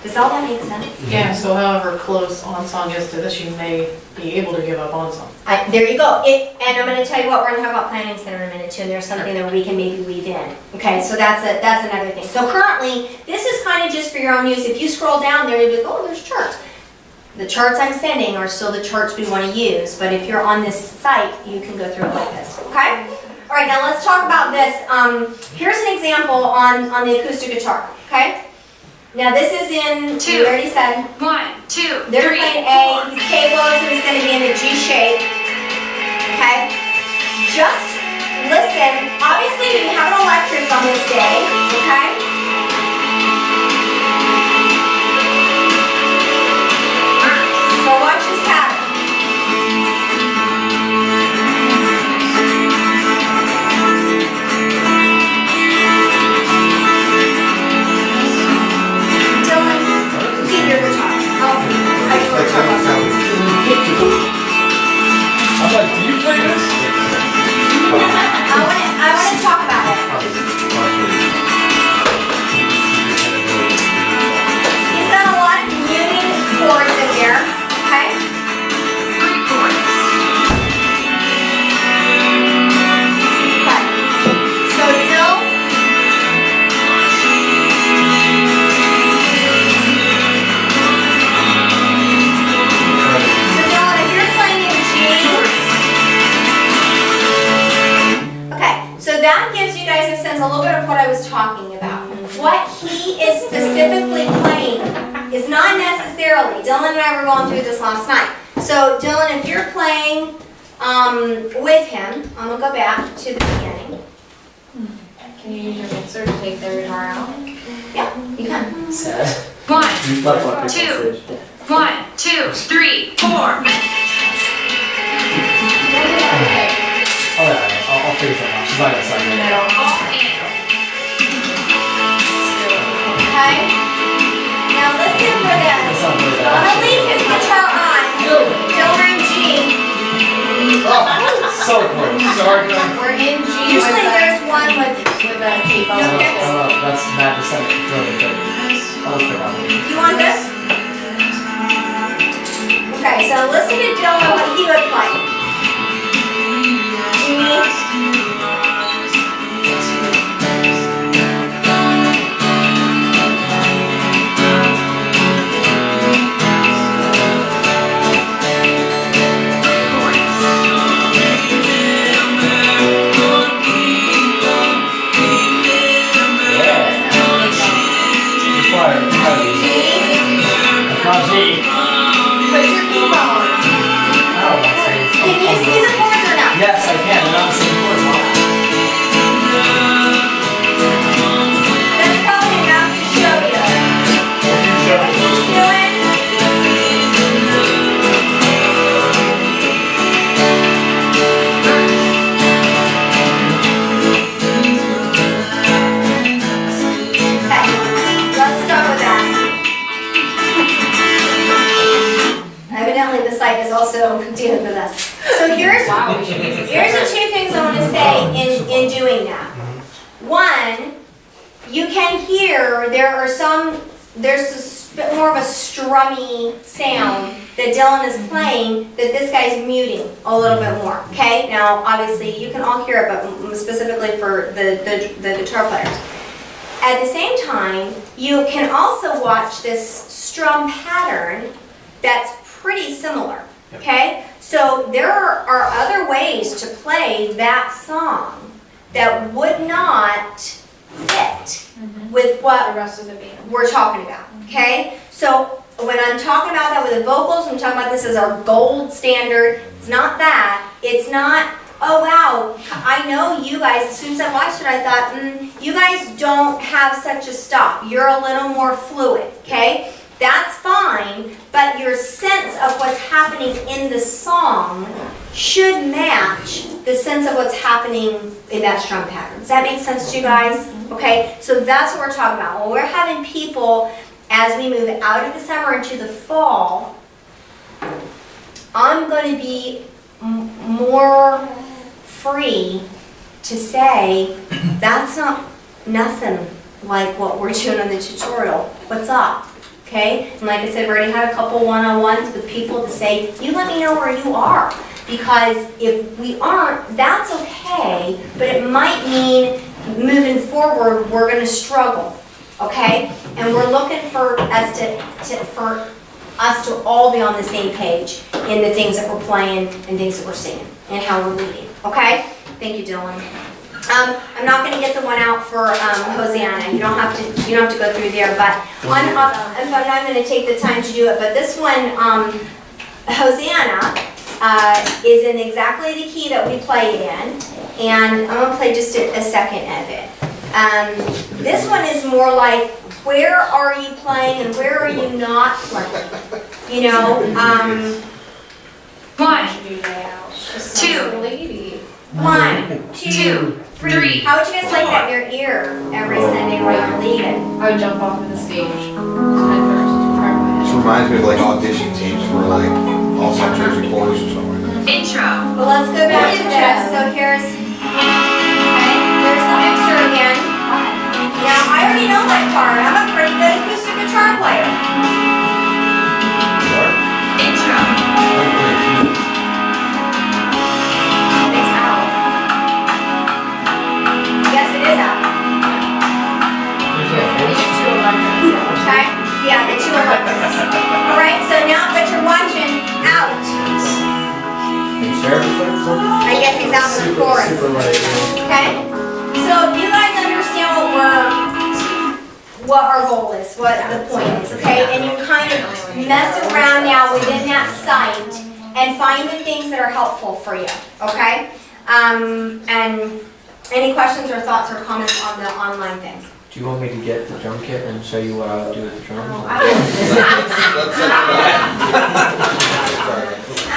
Does all that make sense? Yeah, so however close OnSong is to this, you may be able to give up OnSong. There you go. And I'm going to tell you what, we're going to talk about planning center in a minute too, and there's something that we can maybe weave in. Okay, so that's another thing. So currently, this is kind of just for your own use. If you scroll down there, you'll be like, oh, there's charts. The charts I'm sending are still the charts we want to use, but if you're on this site, you can go through it like this. Okay? All right, now let's talk about this. Here's an example on the acoustic guitar. Okay? Now this is in, we already said, 1, 2, they're 3, playing A, he's cabled, so he's going to be in the G shape. Okay? Just listen. Obviously, we have an electric on this day. Okay? So watch his pattern. Dylan, keep your guitar. I just want to talk about something. I'm like, do you play this? I want to talk about it. He's got a lot of muted chords in here, okay? 3 chords. Okay. So Dill, Dylan, if you're playing in G, okay, so that gives you guys a sense, a little bit of what I was talking about. What he is specifically playing is not necessarily, Dylan and I were going through this last night. So Dylan, if you're playing with him, I'm gonna go back to the beginning. Can you use your mixer to take their guitar out? Yeah, you can. Sad. 1, Love what people Two. say. 1, 2, 3, 4. Oh yeah, I'll figure that out. She's not gonna sign it. All in. Okay? Now listen for this. That's not really I'm gonna leave his guitar on. Dylan in G. So close. Sorry, guys. We're in G. Usually there's one with, With a tape on Okay. it. That's mad percent. Really good. I'll just pick on it. you want this? Okay, so listen to Dylan what he would play. G. Yeah, they're not singing chorus. That's probably enough to show you. See what he's doing? Okay, let's start with that. Evidently, the site is also dealing with us. So here's the two things I want to say in doing that. One, you can hear there's bit more of a strummy sound that Dylan is playing that this guy's muting a little bit more, okay? Now, obviously, you can all hear it, but specifically for the guitar players. At the same time, you can also watch this strum pattern that's pretty similar, okay? So there are other ways to play that song that would not fit with what The rest of the band. we're talking about, okay? So when I'm talking about that with the vocals, I'm talking about this as our gold standard. It's not that. It's not, oh wow, I know you guys, as soon as I watched it, I thought, you guys don't have such a stop. You're a little more fluid, okay? That's fine, but your sense of what's happening in the song should match the sense of what's happening in that strum pattern. Does that make sense to you guys? Okay, so that's what we're talking about. When we're having people, as we move out of the summer into the fall, I'm going to be more free to say, that's not nothing like what we're doing on the tutorial. What's up? Okay, and like I said, we already had a couple one-on-ones with people to say, you let me know where you are. Because if we aren't, that's okay, but it might mean moving forward, we're gonna struggle, okay? And we're looking for us to all be on the same page in the things that we're playing and things that we're singing and how we're leading, okay? Thank you, Dylan. I'm not going to get the one out for Hosanna. You don't have to go through there, but I'm not going to take the time to do it. But this one, Hosanna, is in exactly the key that we played in, and I'm going to play just a second of it. This one is more like, where are you playing and where are you not playing? You know, 1, Two. Lady. 1, 2, 3. How would you guys like that in your ear every Sunday while you're leaving? I would jump off of the stage head first. This reminds me of like audition tapes for like all sections and chorus or something like that. intro, Well, let's go back to this. So here's the mixer again. Now, I already know that part. I'm a pretty good acoustic guitar player. intro, It's out. Yes, it is out. Okay? Yeah, the two electrics. All right, so now that you're watching out, I guess he's out in the chorus. Okay? So if you guys understand what our goal is, what the point is, okay? And you kind of mess around now within that site and find the things that are helpful for you, okay? And any questions or thoughts or comments on the online thing? Do you want me to get the drum kit and show you what I would do with the drums? I'm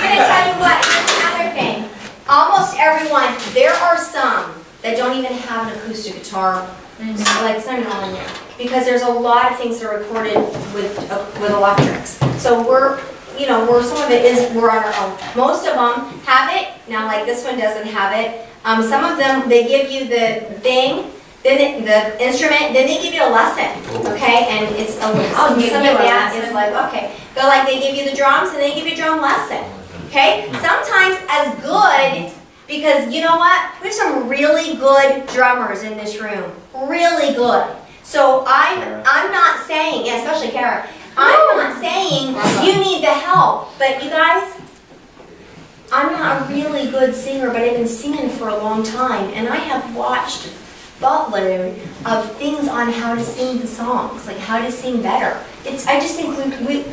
gonna tell you what, here's another thing. Almost everyone, there are some that don't even have an acoustic guitar, like it's not even on there. Because there's a lot of things that are recorded with electrics. So some of it is, we're on our own. Most of them have it, now like this one doesn't have it. Some of them, they give you the thing, then the instrument, then they give you a lesson, okay? And it's some of that is like, okay. But like they give you the drums and they give you a drum lesson, okay? Sometimes as good, because you know what? We have some really good drummers in this room, really good. So I'm not saying, yeah, especially Kara, I'm not saying you need the help, but you guys, I'm not a really good singer, but I've been singing for a long time, and I have watched buttload of things on how to sing the songs, like how to sing better. I just think we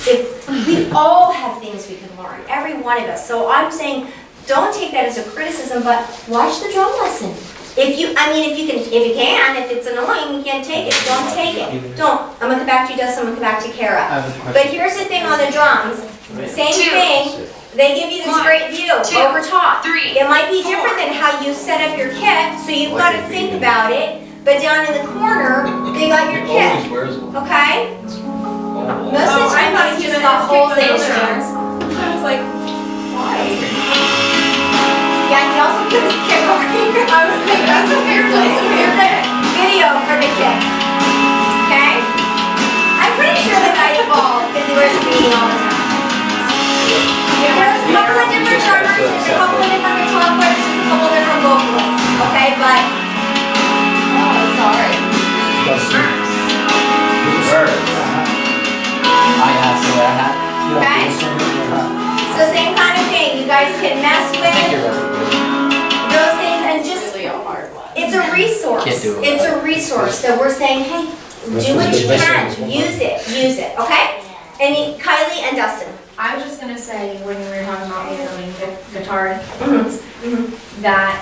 all have things we can learn, every one of us. So I'm saying, don't take that as a criticism, but watch the drum lesson. If you can, if it's annoying, you can't take it, don't take it. Don't. I'm gonna come back to you, Dustin, I'm gonna come back to Kara. I have a But question. here's the thing on the drums, same Two. thing, they give you this One. great view Two. over top. Three. It might be different than how you set up your kit, so you've got to think about it, but down in the corner, they got your kit, Always wears one. okay? Oh. Most of the time, I thought it's you just meant got to holes keep in it the on drums. I was like, why? Yeah, he also put his kit over here. I was like, that's a weird place to be. Here's the video for the kit, okay? I'm pretty sure the guy's bald, because he wears a beanie all the time. There's a couple of different drummers, there's a couple of different guitar players, there's a couple of different vocalists, okay? But, Oh, sorry. Dustin. I have to wear a hat. okay? So same kind of thing, you guys can mess I think with you're right. those things and just, Really a hard one. it's a resource. Can't do it. It's a resource that we're saying, hey, do what you can, use it, okay? Kylie and Dustin. I was just gonna say, when we were talking about the annoying guitar, Mm-hmm. that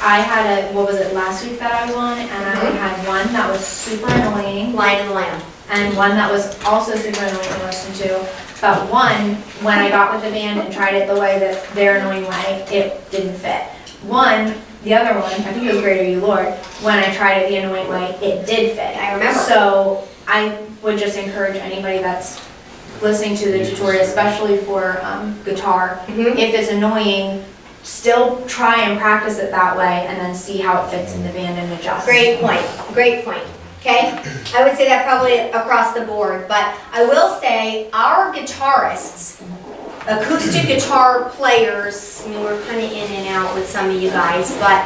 I had what was it, last week that I was on, and I Mhm. had one that was super annoying, Lion and Lamb. and one that was also super annoying to listen to. But one, when I got with the band and tried it the way that their annoying way, it didn't fit. One, the other one, I think it was Greater You Lord, when I tried it the annoying way, it did fit. I remember. So I would just encourage anybody that's listening to the tutorial, especially for guitar, Mhm. if it's annoying, still try and practice it that way and then see how it fits in the band and adjust. Great point, okay? I would say that probably across the board, but I will say our guitarists, acoustic guitar players, I mean, we're kind of in and out with some of you guys, but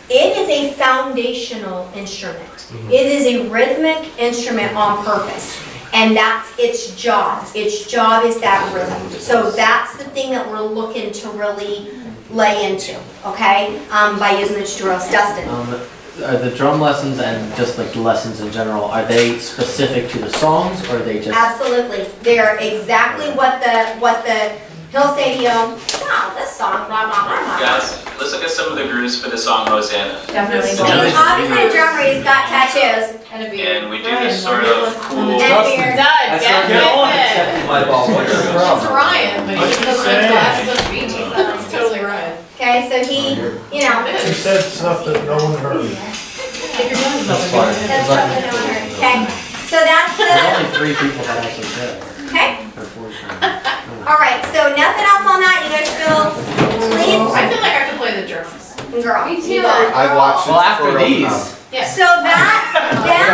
it is a foundational instrument. It is a rhythmic instrument on purpose. And that's its job. Its job is that rhythm. So that's the thing that we're looking to really lay into, okay? By using the tutorials. Dustin? Are the drum lessons and just like lessons in general, are they specific to the songs or are they just? Absolutely. They're exactly what the, he'll say to you, wow, this song, blah, blah, blah, blah. Guys, let's look at some of the grooves for the song Hosanna. Definitely. I mean, obviously a drummer, he's got tattoos. And a beard. And we do this sort of cool. And beard. Done, That's get not good. with it. Except my ball. What's your It's problem? Ryan, but he doesn't have glasses of speech. It's totally Ryan. Okay, so he, you know, He said stuff that no one heard. That's fine. that's something that we heard. Okay, so that's There are the, only 3 people that actually said it. okay? Or 4 times. All right, so nothing else on that, you guys feel, please, I feel like I have to play the drums. girl. Me you too. got it. I've watched it. Well, after for these. enough. So that,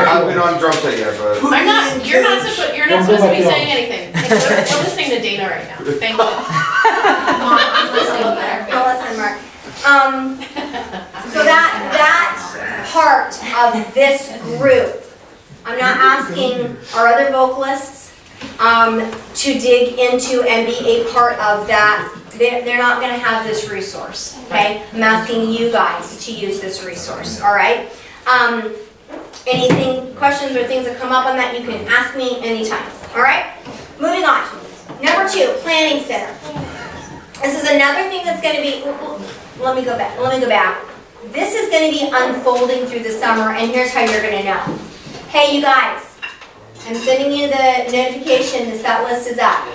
I've been on drum set yet, but. I'm not, you're not supposed to be saying anything. We're listening to Dana right now. Thank you. I'm listening there. I'll listen, Mark. So that part of this group, I'm not asking our other vocalists to dig into and be a part of that. They're not gonna have this resource, okay? I'm asking you guys to use this resource, all right? Anything, questions or things that come up on that, you can ask me anytime, all right? Moving on. Number 2, planning center. This is another thing that's gonna be, let me go back. This is gonna be unfolding through the summer, and here's how you're gonna know. Hey, you guys, I'm sending you the notification, the set list is up.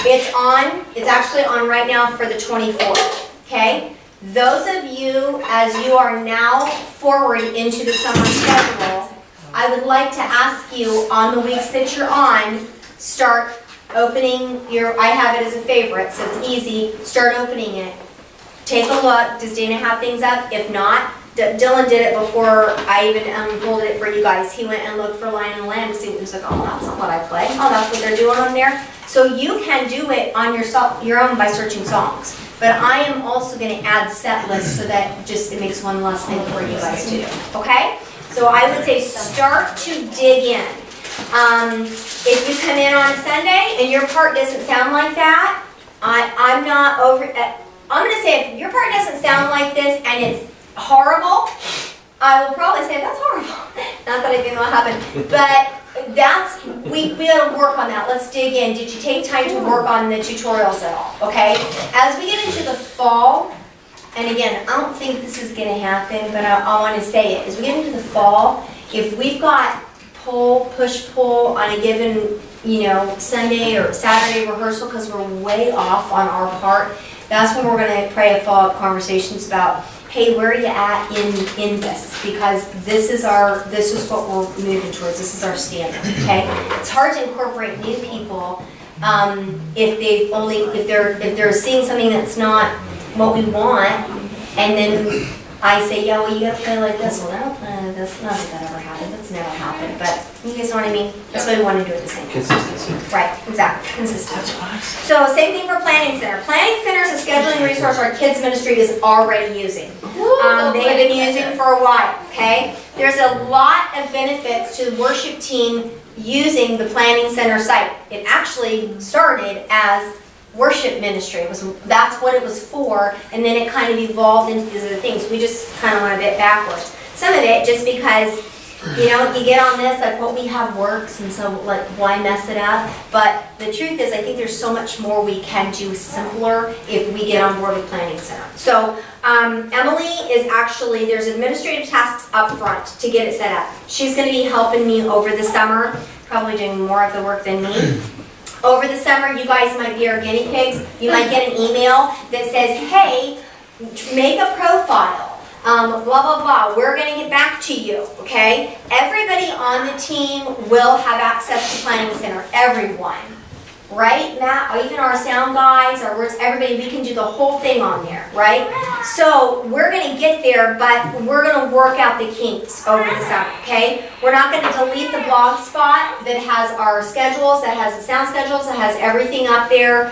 It's actually on right now for the 24th, okay? Those of you, as you are now forward into the summer schedule, I would like to ask you on the weeks that you're on, start opening I have it as a favorite, so it's easy, start opening it. Take a look, does Dana have things up? If not, Dylan did it before I even unfolded it for you guys. He went and looked for Lion and Lamb to see what he was like, oh, that's not what I play. Oh, that's what they're doing on there. So you can do it on your own by searching songs. But I am also gonna add set lists so that it makes one less thing for you guys to do, okay? So I would say start to dig in. If you come in on a Sunday and your part doesn't sound like that, I'm gonna say if your part doesn't sound like this and it's horrible, I will probably say that's horrible. Not that I think that'll happen, but that's, we gotta work on that. Let's dig in. Did you take time to work on the tutorials at all? Okay? As we get into the fall, and again, I don't think this is gonna happen, but I wanna say it. As we get into the fall, if we've got push-pull on a given, Sunday or Saturday rehearsal, because we're way off on our part, that's when we're gonna pray a follow-up conversations about, hey, where are you at in this? Because this is what we're moving towards, this is our standard, okay? It's hard to incorporate new people, if they're seeing something that's not what we want, and then I say, yeah, well, you gotta play like this. Well, I don't play like this. Not that that ever happened. That's never happened. But you guys know what I mean? That's why we want to do it the same. Consistency. Right, exactly. Consistency. So same thing for Planning Center. Planning Center is a scheduling resource our kids ministry is already using. They have been using for a while, okay? There's a lot of benefits to the worship team using the Planning Center site. It actually started as worship ministry. That's what it was for, and then it kind of evolved into these other things. We just kind of went a bit backwards. Some of it just because, you get on this, like what we have works, and so like why mess it up? But the truth is, I think there's so much more we can do simpler if we get on board with Planning Center. So Emily is actually, there's administrative tasks up front to get it set up. She's going to be helping me over the summer, probably doing more of the work than me. Over the summer, you guys might be our guinea pigs. You might get an email that says, hey, make a profile, blah, blah, blah. We're going to get back to you, okay? Everybody on the team will have access to Planning Center, everyone. Right, Matt? Or even our sound guys, our words, everybody, we can do the whole thing on there, right? So we're going to get there, but we're going to work out the kinks over the summer, okay? We're not going to delete the blog spot that has our schedules, that has the sound schedules, that has everything up there,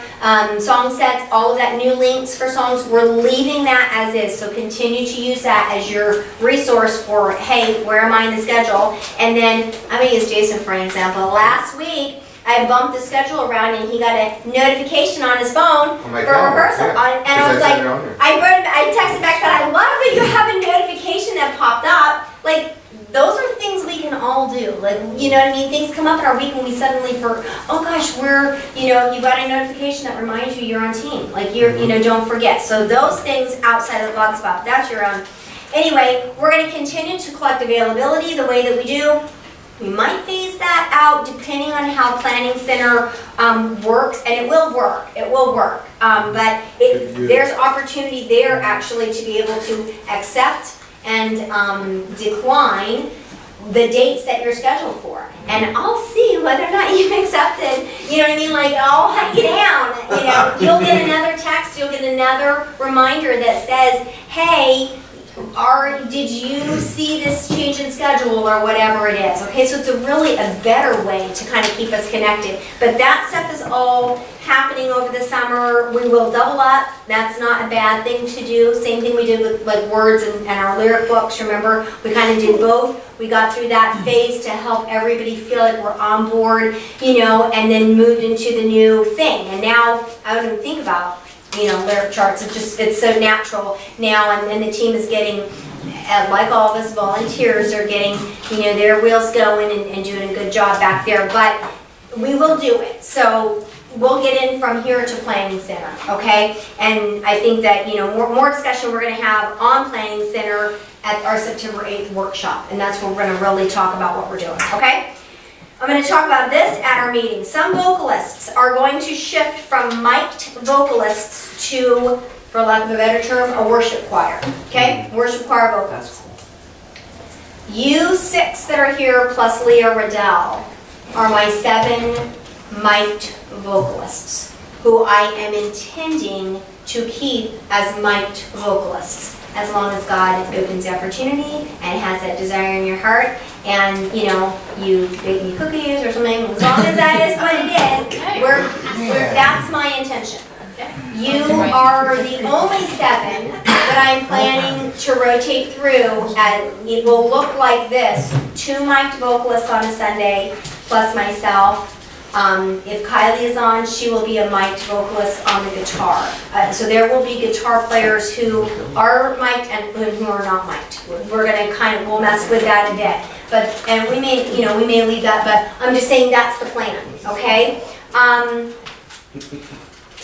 song sets, all of that, new links for songs. We're leaving that as is, so continue to use that as your resource for, hey, where am I in the schedule? And then, I'm going to use Jason for an example. Last week, I bumped the schedule around and he got a notification on his phone for rehearsal. And I was like, I texted back that I love that you have a notification that popped up. Like, those are things we can all do. Like, you know what I mean? Things come up in our week and we suddenly oh gosh, you got a notification that reminds you you're on team. Like, don't forget. So those things outside of the blog spot, that's your own. Anyway, we're going to continue to collect availability the way that we do. We might phase that out depending on how Planning Center works, and it will work. It will work. But there's opportunity there actually to be able to accept and decline the dates that you're scheduled for. And I'll see whether or not you've accepted, you know what I mean? Like, I'll hunt you down. You'll get another text, you'll get another reminder that says, hey, did you see this change in schedule or whatever it is? Okay, so it's really a better way to kind of keep us connected. But that stuff is all happening over the summer. We will double up. That's not a bad thing to do. Same thing we did with like words and our lyric books. Remember, we kind of did both. We got through that phase to help everybody feel like we're on board, and then moved into the new thing. And now I don't even think about lyric charts. It's so natural now, and the team is getting, like all of us volunteers, are getting, their wheels going and doing a good job back there. But we will do it. So we'll get in from here to Planning Center, okay? And I think that, more discussion we're going to have on Planning Center at our September 8th workshop. And that's where we're going to really talk about what we're doing, okay? I'm going to talk about this at our meeting. Some vocalists are going to shift from mic'd vocalists to, for lack of a better term, a worship choir. Okay? Worship choir vocalists. You 6 that are here plus Leah Riddell are my 7 mic'd vocalists who I am intending to keep as mic'd vocalists as long as God opens the opportunity and has that desire in your heart. And you bake me cookies or something, as long as that is what it is, that's my intention. You are the only 7 that I'm planning to rotate through, and it will look like this: 2 mic'd vocalists on a Sunday, plus myself. If Kylie is on, she will be a mic'd vocalist on the guitar. So there will be guitar players who are mic'd and who are not mic'd. We're going to we'll mess with that a bit. and we may leave that, but I'm just saying that's the plan, okay?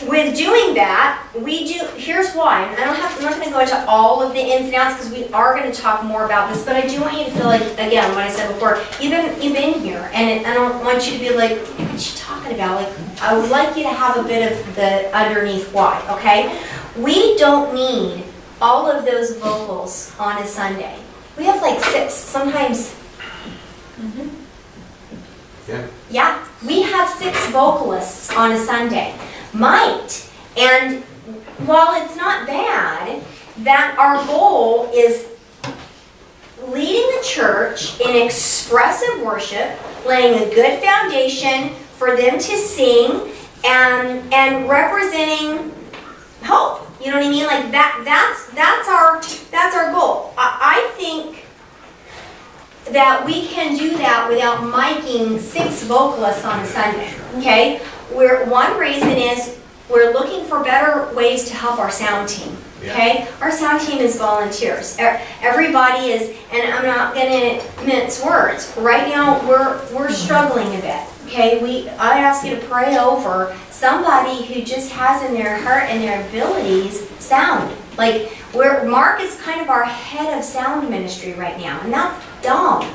With doing that, here's why, and I'm not gonna go into all of the ins and outs, because we are gonna talk more about this, but I do want you to feel like, again, what I said before, you've been here, and I don't want you to be like, what's she talking about? Like, I would like you to have a bit of the underneath why, okay? We don't need all of those vocals on a Sunday. We have like 6, sometimes. Yeah, we have 6 vocalists on a Sunday. Might. And while it's not bad, that our goal is leading the church in expressive worship, laying a good foundation for them to sing and representing hope. You know what I mean? Like that's our goal. I think that we can do that without miking 6 vocalists on a Sunday. Okay? One reason is we're looking for better ways to help our sound team. Okay? Our sound team is volunteers. Everybody is, and I'm not gonna mince words. Right now we're struggling a bit. Okay? I ask you to pray over somebody who just has in their heart and their abilities sound. Like Mark is kind of our head of sound ministry right now, and that's dumb.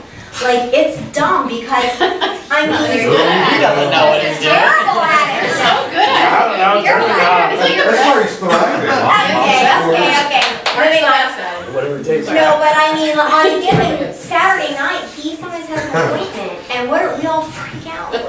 Like, it's dumb because, I mean, You don't know what he's doing. terrible at it. You're so good at it. I don't know, You're turn it right. on. That's where he's thriving. Okay. Moving on. Whatever it takes. No, but I mean, on a given Saturday night, he sometimes has an appointment, and we all freak out. And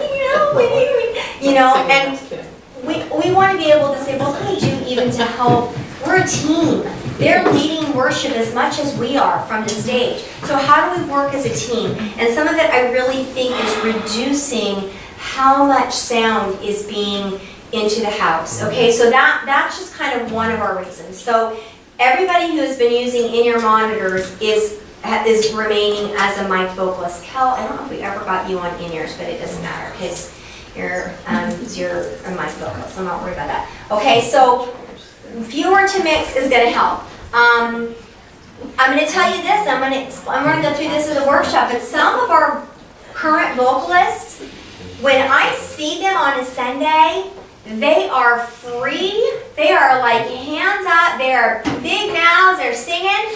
we want to be able to say, what can we do even to help? We're a team. They're leading worship as much as we are from the stage. So how do we work as a team? And some of it I really think is reducing how much sound is being into the house. Okay, so that's just kind of one of our reasons. So everybody who has been using in-ear monitors is remaining as a mic vocalist. Kel, I don't know if we ever got you on in-ears, but it doesn't matter because you're a mic vocalist. I'm not worried about that. Okay, so fewer to mix is going to help. I'm going to tell you this. I'm going to go through this in the workshop. But some of our current vocalists, when I see them on a Sunday, they are free. They are like hands up. They're big mouths. They're singing.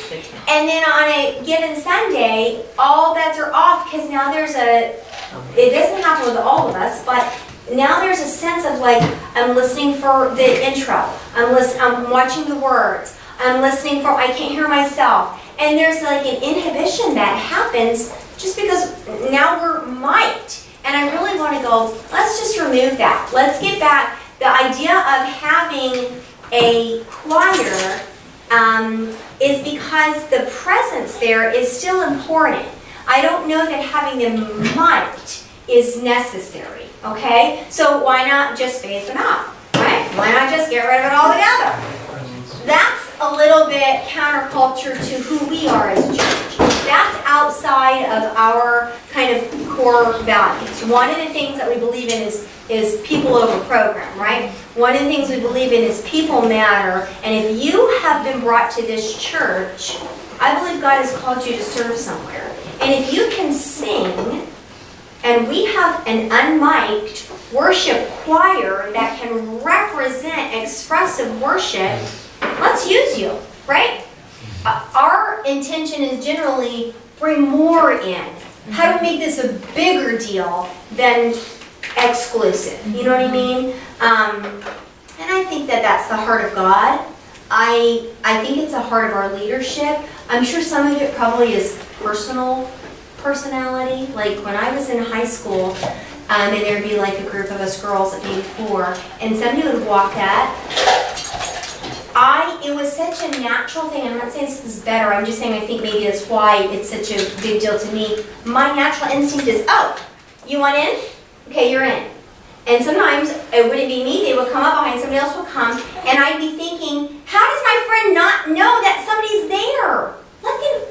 And then on a given Sunday, all bets are off because now it doesn't happen with all of us, but now there's a sense of like, I'm listening for the intro. I'm watching the words. I'm listening for, I can't hear myself. And there's like an inhibition that happens just because now we're mic'd. And I really want to go, let's just remove that. Let's get back. The idea of having a choir is because the presence there is still important. I don't know that having them mic'd is necessary, okay? So why not just phase them out, right? Why not just get rid of it altogether? That's a little bit counterculture to who we are as a church. That's outside of our kind of core values. One of the things that we believe in is people over program, right? One of the things we believe in is people matter. And if you have been brought to this church, I believe God has called you to serve somewhere. And if you can sing, and we have an unmiked worship choir that can represent expressive worship, let's use you, right? Our intention is generally bring more in. How do we make this a bigger deal than exclusive? You know what I mean? And I think that that's the heart of God. I think it's the heart of our leadership. I'm sure some of it probably is personality. Like when I was in high school, and there'd be like a group of us girls at maybe 4, and somebody would walk up. It was such a natural thing. I'm not saying this is better. I'm just saying I think maybe that's why it's such a big deal to me. My natural instinct is, oh, you want in? Okay, you're in. And sometimes it wouldn't be me. They would come up behind, somebody else would come, and I'd be thinking, how does my friend not know that somebody's there? Let them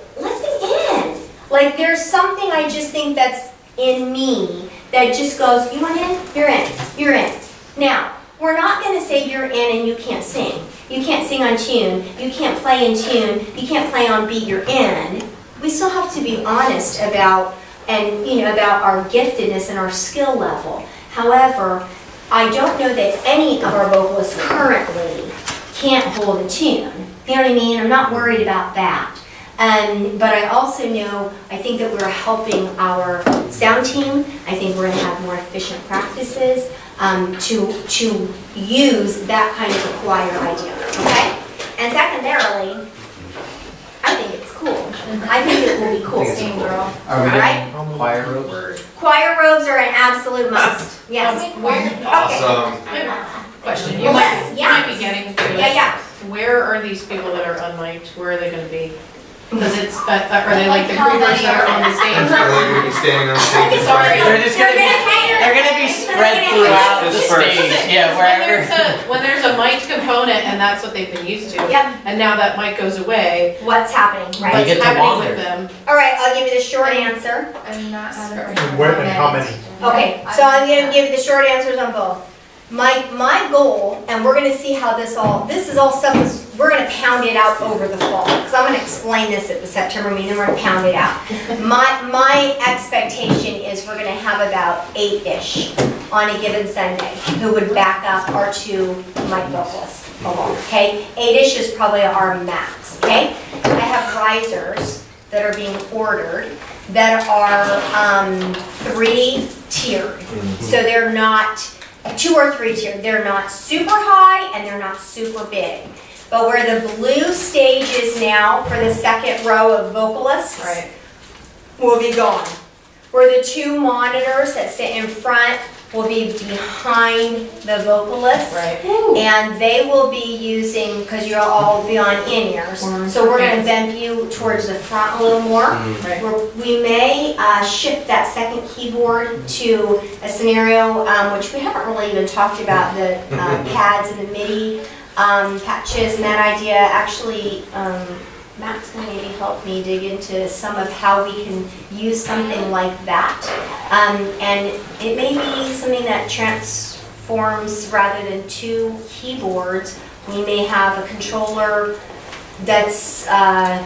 in. Like there's something I just think that's in me that just goes, you want in? You're in. You're in. Now, we're not going to say you're in and you can't sing. You can't sing on tune. You can't play in tune. You can't play on beat. You're in. We still have to be honest about and, you know, about our giftedness and our skill level. However, I don't know that any of our vocalists currently can't hold a tune. You know what I mean? I'm not worried about that. But I also know, I think that we're helping our sound team. I think we're gonna have more efficient practices to use that kind of a choir idea, okay? And secondarily, I think it's cool. I think it will be cool. Same girl. Are we Right? doing choir robes? Choir robes are an absolute must, yes. Awesome. Question, Well, you yeah. might be getting to it. Yeah. Where are these people that are unmiked, where are they gonna be? Because it's, are they like the creepers that are on the Are stage? they gonna be standing on stage? Sorry. They're just gonna be, they're gonna be spread throughout the stage, yeah, wherever. When there's a mic'd component and that's what they've been used to. Yep, And now that mic goes away, what's happening, They right? get what's to happening wander. with them? All right, I'll give you the short answer. I'm not. And where and how many? Okay, so I'm gonna give you the short answers on both. My goal, and we're gonna see how this is all stuff, we're gonna pound it out over the fall, because I'm gonna explain this at the September meeting, we're gonna pound it out. My expectation is we're gonna have about 8-ish on a given Sunday, who would back up our 2 mic vocalists along, okay? 8-ish is probably our max, okay? I have risers that are being ordered that are 3-tiered, so they're not 2 or 3 tiered. They're not super high and they're not super big. But where the blue stage is now for the second row of vocalists Right. will be gone. Where the 2 monitors that sit in front will be behind the vocalists. Right. And they will be using, because you'll all be on in-ears, so we're gonna bend you towards the front a little more. Right. We may shift that second keyboard to a scenario, which we haven't really even talked about, the pads and the MIDI patches and that idea. Actually, Matt's gonna maybe help me dig into some of how we can use something like that. And it may be something that transforms rather than 2 keyboards. We may have a controller that's a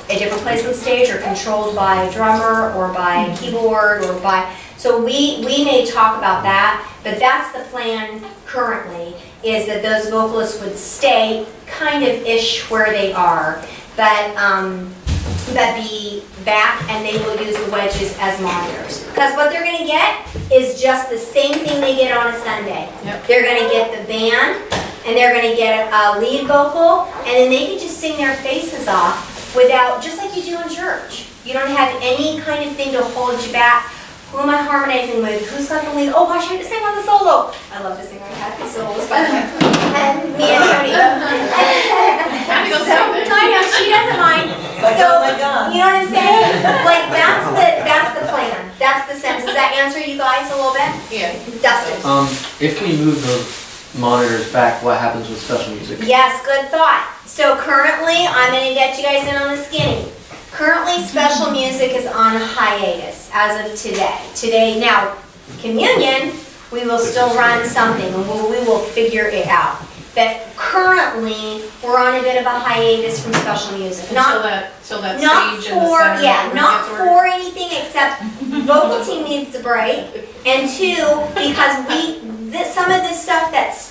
different place on stage or controlled by a drummer or by a keyboard or by, so we may talk about that, but that's the plan currently, is that those vocalists would stay kind of ish where they are, but be back and they will use the wedges as monitors. Because what they're gonna get is just the same thing they get on a Sunday. Yep. They're gonna get the band and they're gonna get a lead vocal and then they can just sing their faces off without, just like you do in church. You don't have any kind of thing to hold you back. Who am I harmonizing with? Who's got the lead? Oh gosh, I have to sing on the solo. I love to sing on happy solos, by the way. And me and Tony. Happy go So, sing. I know, she doesn't mind. Like, So, oh my God. you know what I'm saying? Like, that's the plan. That's the sense. Does that answer you guys a little bit? Yeah. Dustin? If we move those monitors back, what happens with special music? Yes, good thought. So currently, I'm gonna get you guys in on the skinny. Currently, special music is on hiatus as of today. Now, communion, we will still run something and we will figure it out. But currently, we're on a bit of a hiatus from special music. Until that Not stage in the for, center. yeah, not gets ordered. for anything except vocal team needs a break. And 2, because some of this stuff that's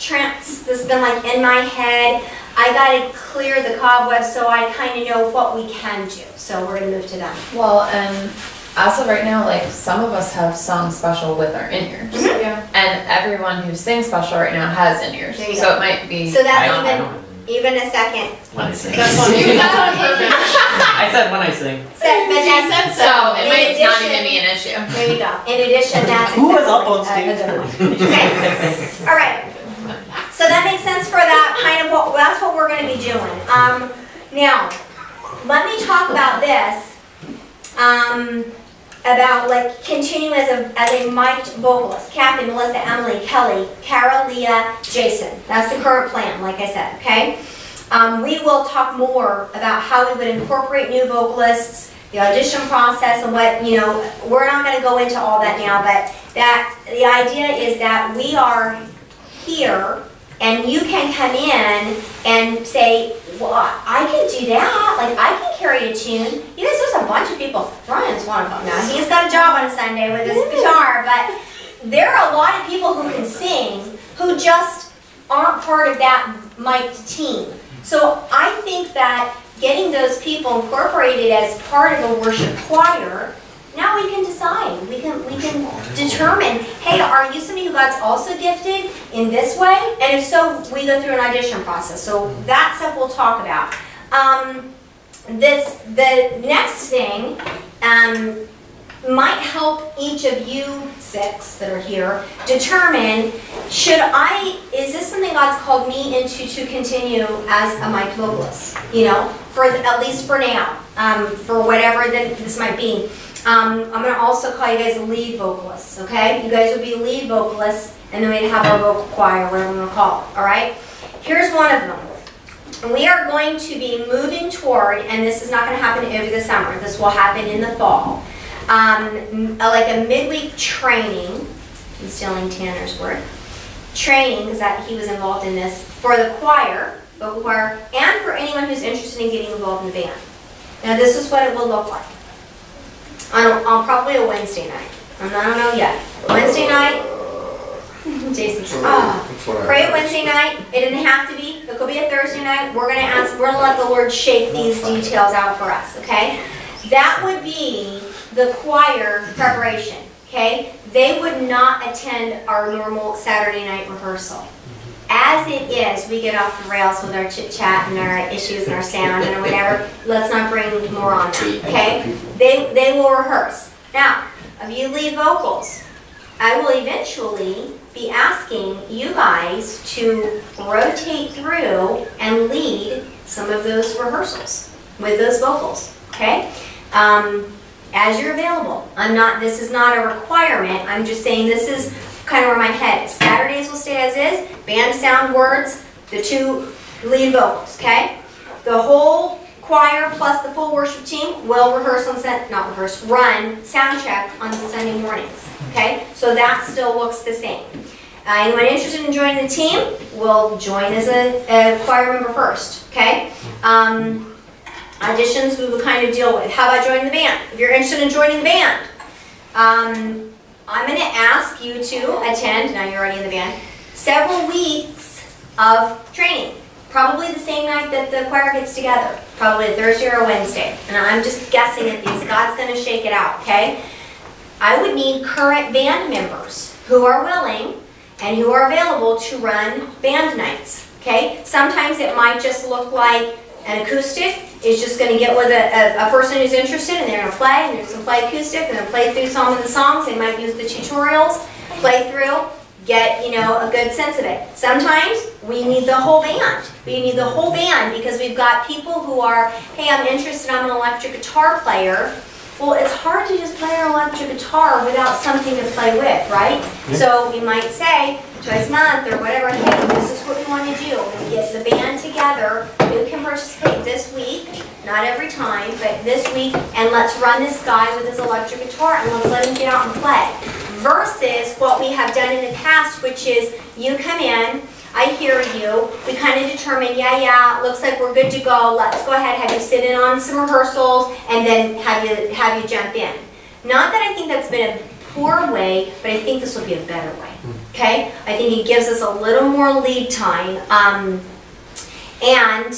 been like in my head, I gotta clear the cobwebs so I kind of know what we can do. So we're gonna move to that. Well, and as of right now, like some of us have sung special with our in-ears. Yeah. And everyone who sings special right now has in-ears. There you So go. it might be. So I that's don't- even a second. When I sing. That's on you, that's on purpose. I said when I sing. But She that's, said So it In might not addition- even be an issue. there you go. In addition, that's. Who was up on exactly, stage? a good one. Okay, all right. So that makes sense for that kind of that's what we're gonna be doing. Now, let me talk about this. About like continue as a mic'd vocalist. Kathy, Melissa, Emily, Kelly, Kara, Leah, Jason. That's the current plan, like I said, okay? We will talk more about how we would incorporate new vocalists, the audition process and what, we're not gonna go into all that now, but the idea is that we are here and you can come in and say, well, I can do that, like I can carry a tune. You guys, there's a bunch of people. Ryan's one of them now. He's got a job on a Sunday with his guitar, but there are a lot of people who can sing who just aren't part of that mic'd team. So I think that getting those people incorporated as part of a worship choir, now we can decide. We can determine, hey, are you somebody who God's also gifted in this way? And if so, we go through an audition process. So that stuff we'll talk about. The next thing might help each of you 6 that are here determine, is this something God's called me into to continue as a mic vocalist? You know, at least for now, for whatever this might be. I'm going to also call you guys lead vocalists, okay? You guys will be lead vocalists, and then we have our vocal choir, whatever we want to call it, all right? Here's one of them. We are going to be moving toward, and this is not going to happen over the summer, this will happen in the fall, like a midweek training, I'm stealing Tanner's word, training, because he was involved in this, for the choir, vocal choir, and for anyone who's interested in getting involved in the band. Now this is what it will look like. On probably a Wednesday night. I don't know yet. Wednesday night, Jason's, pray at Wednesday night. It didn't have to be. It could be a Thursday night. We're gonna let the Lord shape these details out for us, okay? That would be the choir preparation, okay? They would not attend our normal Saturday night rehearsal. As it is, we get off the rails with our chit chat and our issues and our sound and whatever. Let's not bring more on that, okay? They will rehearse. Now, of you lead vocals, I will eventually be asking you guys to rotate through and lead some of those rehearsals with those vocals, okay? As you're available. This is not a requirement. I'm just saying this is kind of where my head is. Saturdays will stay as is, band sound words, the 2 lead vocals, okay? The whole choir plus the full worship team will run sound check on Sunday mornings, okay? So that still looks the same. Anyone interested in joining the team will join as a choir member first, okay? Auditions we will kind of deal with. How about joining the band? If you're interested in joining the band, I'm going to ask you to attend, now you're already in the band, several weeks of training. Probably the same night that the choir gets together. Probably a Thursday or a Wednesday. And I'm just guessing at these. God's going to shake it out, okay? I would need current band members who are willing and who are available to run band nights, okay? Sometimes it might just look like an acoustic is just going to get with a person who's interested, and they're going to play, and they're going to play acoustic, and they're going to play through some of the songs. They might use the tutorials, play through, get, a good sense of it. Sometimes we need the whole band. We need the whole band because we've got people who are, hey, I'm interested, I'm an electric guitar player. Well, it's hard to just play an electric guitar without something to play with, right? Yeah. So we might say, twice a month or whatever, hey, this is what we want to do. We get the band together, who can participate this week, not every time, but this week, and let's run this guy with his electric guitar and let's let him get out and play. Versus what we have done in the past, which is you come in, I hear you, we kind of determine, yeah, looks like we're good to go, let's go ahead, have you sit in on some rehearsals, and then have you jump in. Not that I think that's been a poor way, but I think this will be a better way, okay? I think it gives us a little more lead time, and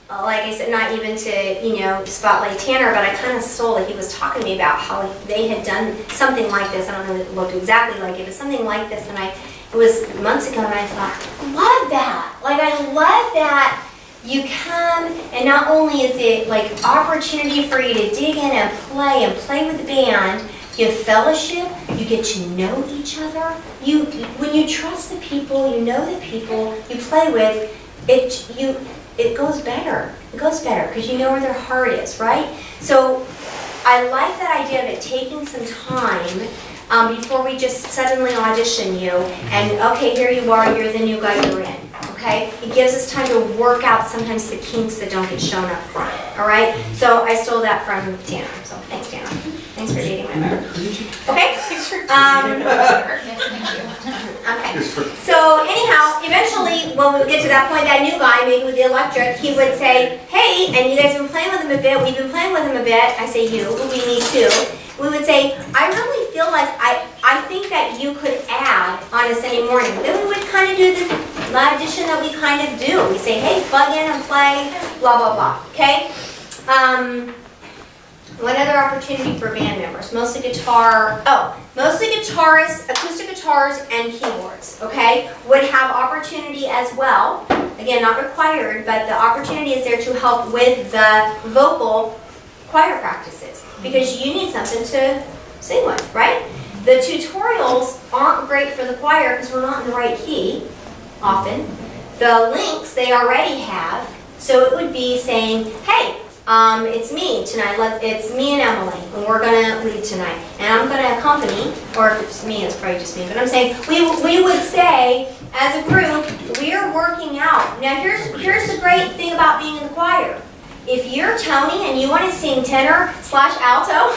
like I said, not even to, spotlight Tanner, but I kind of stole it. He was talking to me about how they had done something like this. I don't know if it looked exactly like it, but something like this, and it was months ago, and I thought, I love that. Like, I love that you come, and not only is it like opportunity for you to dig in and play with the band, you have fellowship, you get to know each other. When you trust the people, you know the people you play with, it goes better. It goes better because you know where their heart is, right? So I like that idea of it taking some time before we just suddenly audition you and, okay, here you are, you're the new guy, you're in, okay? It gives us time to work out sometimes the kinks that don't get shown up front, all right? So I stole that from Tanner, so thanks, Tanner. Thanks for dating my better. Okay? Okay. So anyhow, eventually, when we would get to that point, that new guy, maybe with the electric, he would say, hey, and you guys have been playing with him a bit, we've been playing with him a bit. I say you, we me too. We would say, I really feel like I think that you could add on a Sunday morning. Then we would kind of do the addition that we kind of do. We say, hey, plug in and play, blah, blah, blah, okay? One other opportunity for band members, mostly guitarists, acoustic guitars, and keyboards, okay, would have opportunity as well. Again, not required, but the opportunity is there to help with the vocal choir practices, because you need something to sing with, right? The tutorials aren't great for the choir because we're not in the right key, often. The links they already have, so it would be saying, hey, it's me tonight, it's me and Emily, and we're gonna lead tonight. And I'm gonna accompany, or if it's me, it's probably just me, but I'm saying, we would say, as a group, we're working out. Now here's the great thing about being in the choir. If you're Tony and you wanna sing tenor/alto,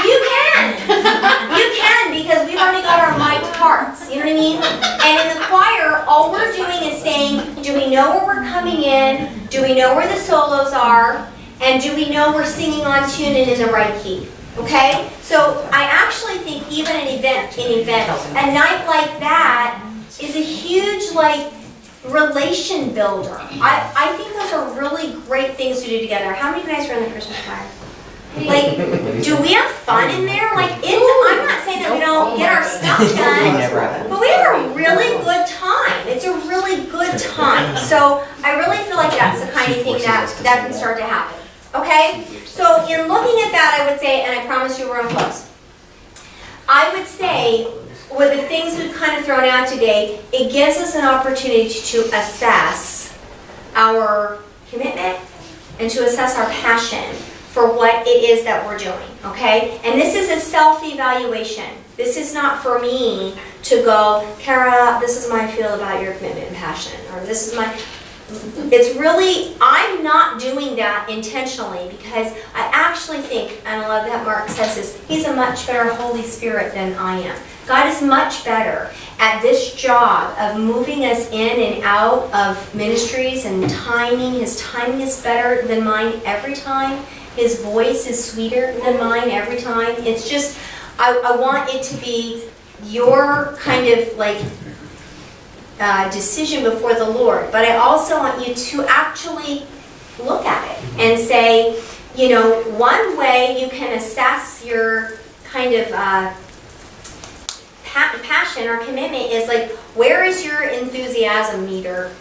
you can. You can, because we've already got our mic parts, you know what I mean? And in the choir, all we're doing is saying, do we know where we're coming in? Do we know where the solos are? And do we know we're singing on tune and in the right key? Okay? So I actually think even an event, a night like that is a huge relation builder. I think those are really great things to do together. How many of you guys are in the Christmas choir? Do we have fun in there? I'm not saying that we don't get our stuff done, but we have a really good time. It's a really good time. So I really feel like that's the kind of thing that can start to happen. Okay? So in looking at that, I would say, and I promise you we're going to close, I would say, with the things we've kind of thrown out today, it gives us an opportunity to assess our commitment and to assess our passion for what it is that we're doing, okay? And this is a self-evaluation. This is not for me to go, Kara, this is how I feel about your commitment and passion, or this is my... It's really, I'm not doing that intentionally because I actually think, and I love that Mark says this, he's a much better Holy Spirit than I am. God is much better at this job of moving us in and out of ministries and timing. His timing is better than mine every time. His voice is sweeter than mine every time. It's just, I want it to be your kind of decision before the Lord. But I also want you to actually look at it and say, one way you can assess your kind of passion or commitment is where is your enthusiasm meter?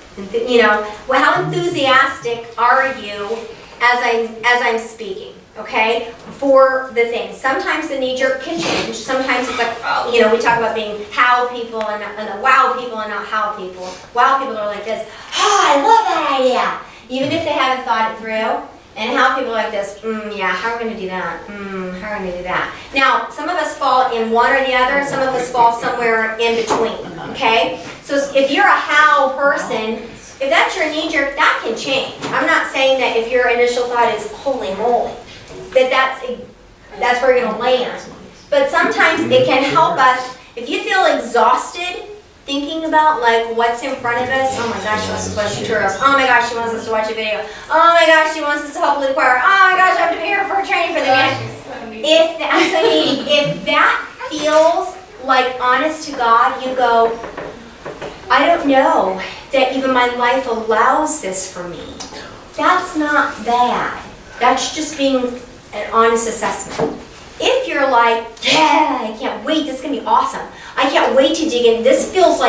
How enthusiastic are you as I'm speaking? Okay, for the thing. Sometimes the knee-jerk can change. Sometimes it's we talk about being how people and the wow people and not how people. Wow people are like this, I love that idea. Even if they haven't thought it through. And how people are like this, yeah, how are we going to do that? How are we going to do that? Now, some of us fall in one or the other, some of us fall somewhere in between, okay? So if you're a how person, if that's your knee-jerk, that can change. I'm not saying that if your initial thought is, holy moly, that's where you're going to land. But sometimes it can help us, if you feel exhausted thinking about what's in front of us, oh my gosh, she wants us to watch tutorials, oh my gosh, she wants us to watch a video, oh my gosh, she wants us to help with the choir, oh my gosh, I have to be here for a training for the band. If that feels honest to God, you go, I don't know that even my life allows this for me. That's not bad. That's just being an honest assessment. If you're yeah, I can't wait, this is going to be awesome. I can't wait to dig in. This feels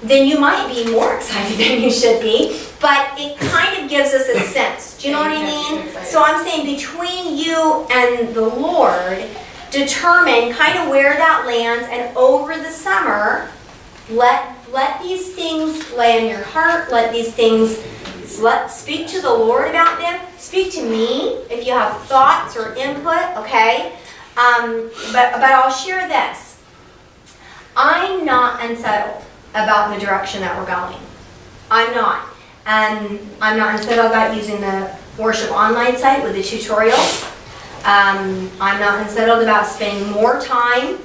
then you might be more excited than you should be, but it kind of gives us a sense. Do you know what I mean? So I'm saying between you and the Lord, determine kind of where that lands, and over the summer, let these things lay in your heart, let these things speak to the Lord about them. Speak to me if you have thoughts or input, okay? But I'll share this. I'm not unsettled about the direction that we're going. I'm not. And I'm not unsettled about using the worship online site with the tutorials. I'm not unsettled about spending more time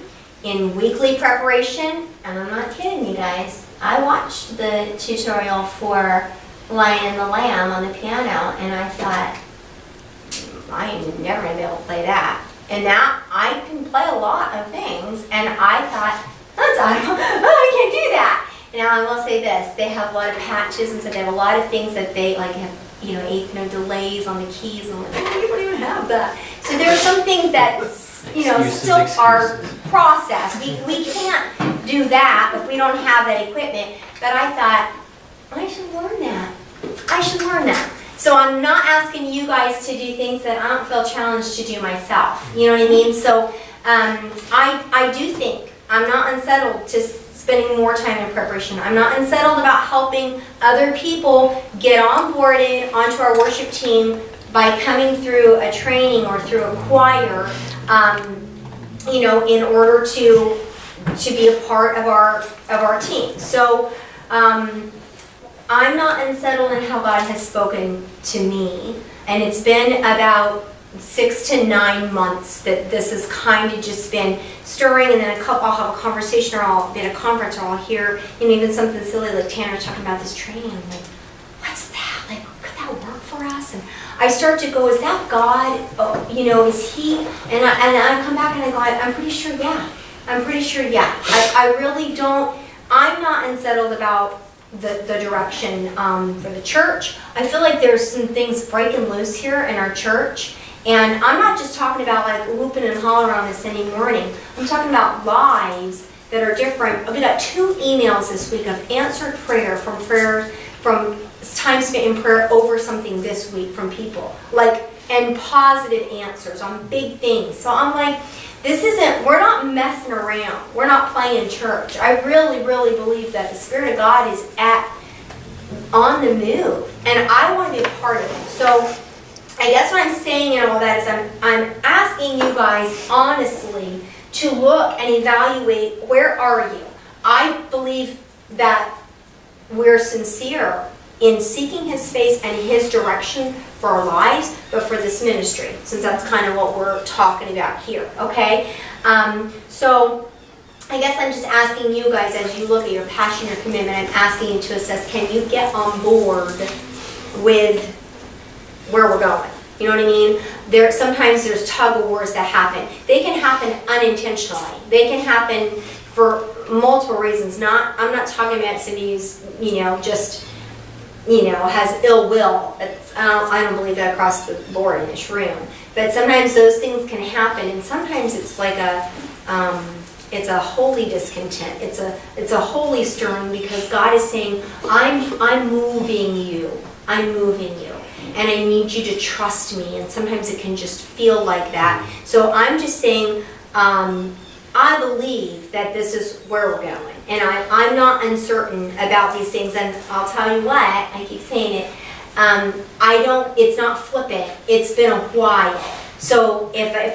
in weekly preparation, and I'm not kidding you guys. I watched the tutorial for Lion and the Lamb on the piano, and I thought, I am never gonna be able to play that. And now I can play a lot of things, and I thought, I can't do that. Now I will say this, they have a lot of patches, and so they have a lot of things that they like have, you know, 8 delays on the keys, and I'm like, oh, you don't even have that. So there are some things that, you know, Excuses, still are excuses. processed. We can't do that if we don't have that equipment. But I thought, I should learn that. I should learn that. So I'm not asking you guys to do things that I don't feel challenged to do myself. You know what I mean? So I do think I'm not unsettled to spending more time in preparation. I'm not unsettled about helping other people get onboarded onto our worship team by coming through a training or through a choir, you know, in order to be a part of our team. So I'm not unsettled in how God has spoken to me, and it's been about 6 to 9 months that this has kind of just been stirring, and then I'll have a conversation, or I'll be at a conference, or I'll hear, you know, even something silly like Tanner talking about this training. I'm like, what's that? Like, could that work for us? And I start to go, is that God? Oh, you know, is He? And I come back and I go, I'm pretty sure, yeah. I'm pretty sure, yeah. I really don't. I'm not unsettled about the direction for the church. I feel like there's some things breaking loose here in our church. And I'm not just talking about like whooping and hollering on a Sunday morning. I'm talking about lives that are different. We got 2 emails this week of answered prayer from time spent in prayer over something this week from people. Like, and positive answers on big things. So I'm like, we're not messing around. We're not playing church. I really, really believe that the Spirit of God is on the move. And I want to be a part of it. So I guess what I'm saying in all that is I'm asking you guys honestly to look and evaluate, where are you? I believe that we're sincere in seeking His face and His direction for our lives, but for this ministry, since that's kind of what we're talking about here, okay? So I guess I'm just asking you guys, as you look at your passion, your commitment, I'm asking you to assess, can you get on board with where we're going? You know what I mean? Sometimes there's tug of wars that happen. They can happen unintentionally. They can happen for multiple reasons. I'm not talking about somebody who's, just, has ill will. I don't believe that across the board in this room. But sometimes those things can happen, and sometimes it's like it's a holy discontent. It's a holy stirring, because God is saying, I'm moving you. I'm moving you. And I need you to trust me. And sometimes it can just feel like that. So I'm just saying, I believe that this is where we're going. And I'm not uncertain about these things. And I'll tell you what, I keep saying it, it's not flippant. It's been a while. So if I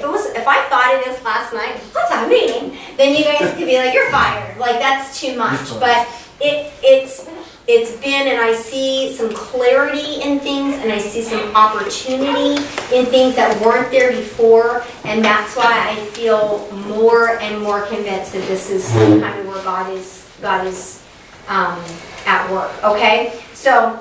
thought of this last night, let's have a meeting, then you guys could be like, you're fired. Like, that's too much. But it's been, and I see some clarity in things, and I see some opportunity in things that weren't there before, and that's why I feel more and more convinced that this is kind of where God is at work. Okay, so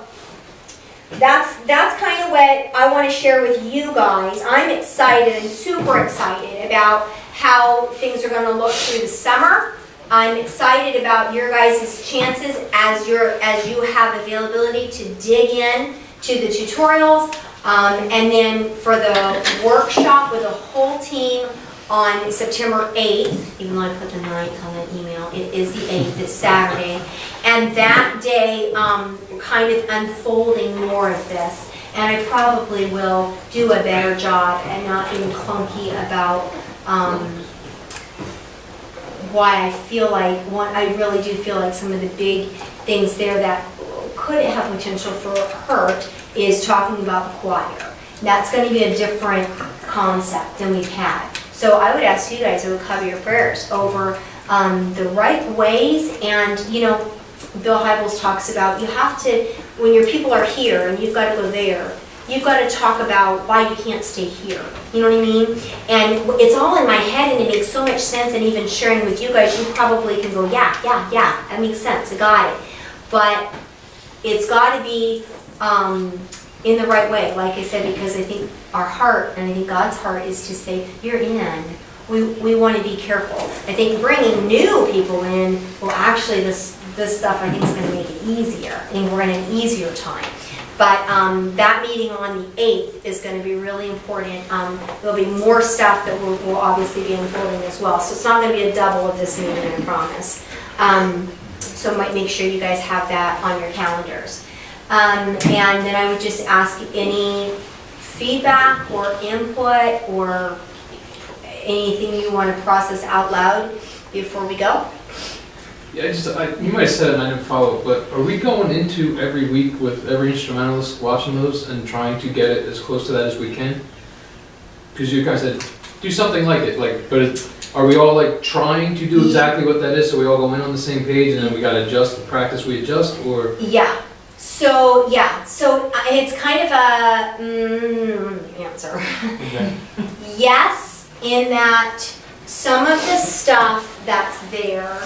that's kind of what I want to share with you guys. I'm excited and super excited about how things are going to look through the summer. I'm excited about your guys' chances as you have availability to dig in to the tutorials, and then for the workshop with the whole team on September 8th, even though I put the 9th on the email, it is the 8th, it's Saturday, and that day kind of unfolding more of this, and I probably will do a better job and not being clunky about why I really do feel like some of the big things there that could have potential for hurt is talking about the choir. That's going to be a different concept than we've had. So I would ask you guys to cover your prayers over the right ways. And, Bill Hybels talks about you have to, when your people are here and you've got to go there, you've got to talk about why you can't stay here. You know what I mean? And it's all in my head and it makes so much sense, and even sharing with you guys, you probably can go, yeah, that makes sense, I got it. But it's got to be in the right way, like I said, because I think our heart, and I think God's heart is to say, you're in. We want to be careful. I think bringing new people in, well, actually this stuff I think is going to make it easier. I think we're in an easier time. But that meeting on the 8th is going to be really important. There'll be more stuff that will obviously be unfolding as well. So it's not going to be a double of this meeting, I promise. So I might make sure you guys have that on your calendars. And then I would just ask any feedback or input or anything you want to process out loud before we go. Yeah, you might have said it and I didn't follow, but are we going into every week with every instrumentalist watching those and trying to get it as close to that as we can? Because you guys said, do something like it, are we all like trying to do exactly what that is so we all go in on the same page and then we gotta adjust the practice we adjust, or? Yeah. So it's kind of a answer. Okay. Yes, in that some of the stuff that's there,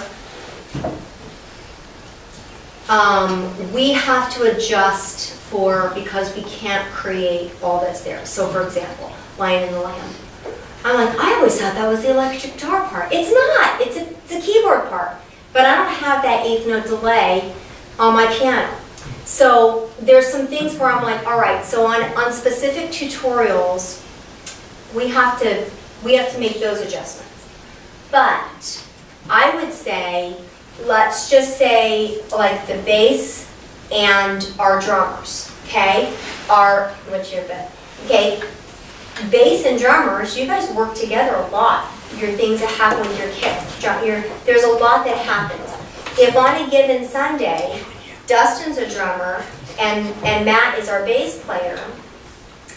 we have to adjust for, because we can't create all that's there. So for example, Lion and the Lamb. I'm like, I always thought that was the electric guitar part. It's not, it's a keyboard part. But I don't have that 8th note delay on my piano. So there's some things where I'm like, all right, so on specific tutorials, we have to make those adjustments. But I would say, let's just say like the bass and our drummers, okay? What's your bit? Okay, bass and drummers, you guys work together a lot. Your things that happen with your kit, there's a lot that happens. If on a given Sunday, Dustin's a drummer and Matt is our bass player,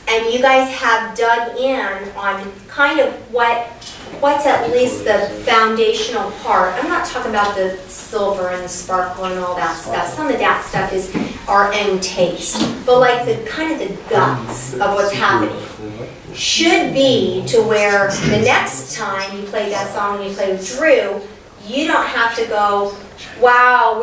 and you guys have dug in on kind of what's at least the foundational part. I'm not talking about the silver and the sparkle and all that stuff. Some of that stuff is our own taste. But like the kind of the guts of what's happening should be to where the next time you play that song and you play with Drew, you don't have to go, wow,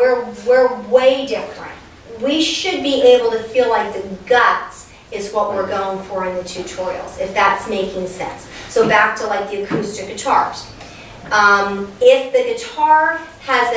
we're way different. We should be able to feel like the guts is what we're going for in the tutorials, if that's making sense. So back to like the acoustic guitars. If the guitar has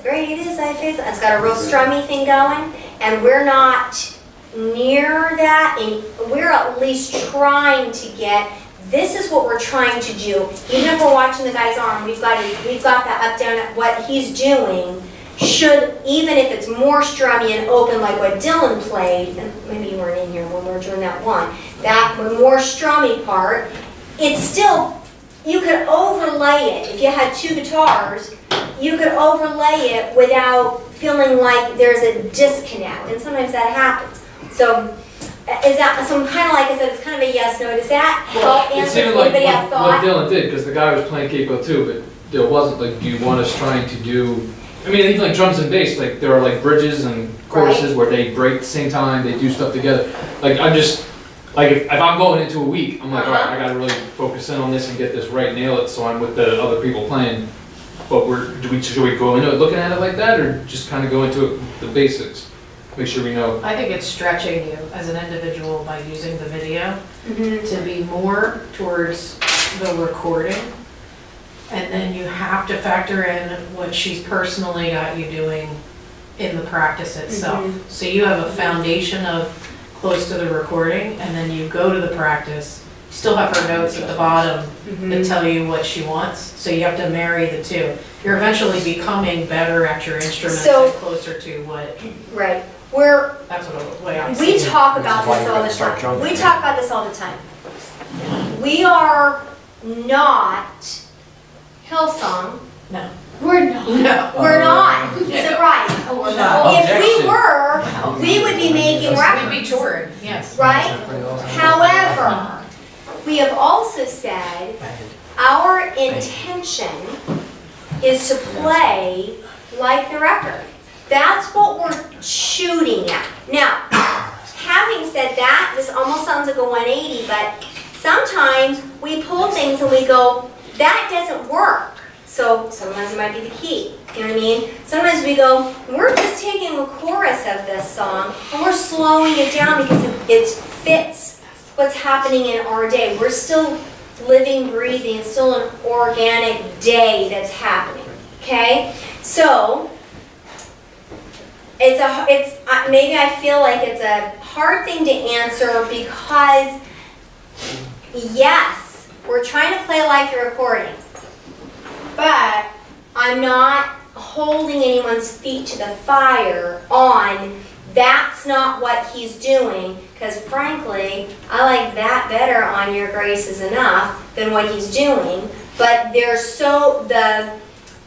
it's got a real strummy thing going, and we're not near that, and we're at least trying to get, this is what we're trying to do. Even if we're watching the guy's arm, we've got that up down at what he's doing. Should, even if it's more strummy and open like what Dylan played, and maybe you weren't in here when we were doing that one, that more strummy part, it's still, you could overlay it. If you had two guitars, you could overlay it without feeling like there's a disconnect, and sometimes that happens. So, so I'm kind of like I said, it's kind of a yes, no. Does that help answer? It seemed like Anybody have what thought? Dylan did, because the guy was playing capo too, but there wasn't like, do you want us trying to do, I mean, even like drums and bass, like there are like bridges and choruses where they break at the same time, they do stuff together. Like I'm just, like if I'm going into a week, I'm like, all right, I gotta really focus in on this and get this right, nail it, so I'm with the other people playing. But should we go into it looking at it like that, or just kind of go into it, the basics? Make sure we know. I think it's stretching you as an individual by using the video to be more towards the recording. And then you have to factor in what she's personally got you doing in the practice itself. So you have a foundation of close to the recording, and then you go to the practice, still have her notes at the bottom that tell you what she wants. So you have to marry the two. You're eventually becoming better at your instruments and closer to what. Right. That's what the way I'm We seeing it. talk about this all the time. We talk about this all the time. We are not Hillsong. No. We're not. No. We're not. Surprise. If we were, we would be making records. We'd be touring, yes. Right? However, we have also said our intention is to play like the record. That's what we're shooting at. Now, having said that, this almost sounds like a 180, but sometimes we pull things and we go, that doesn't work. So sometimes it might be the key, you know what I mean? Sometimes we go, we're just taking a chorus of this song and we're slowing it down because it fits what's happening in our day. We're still living, breathing, it's still an organic day that's happening, okay? So, maybe I feel like it's a hard thing to answer because, yes, we're trying to play like the recording, but I'm not holding anyone's feet to the fire on that's not what he's doing, because frankly, I like that better on Your Grace Is Enough than what he's doing, but there's the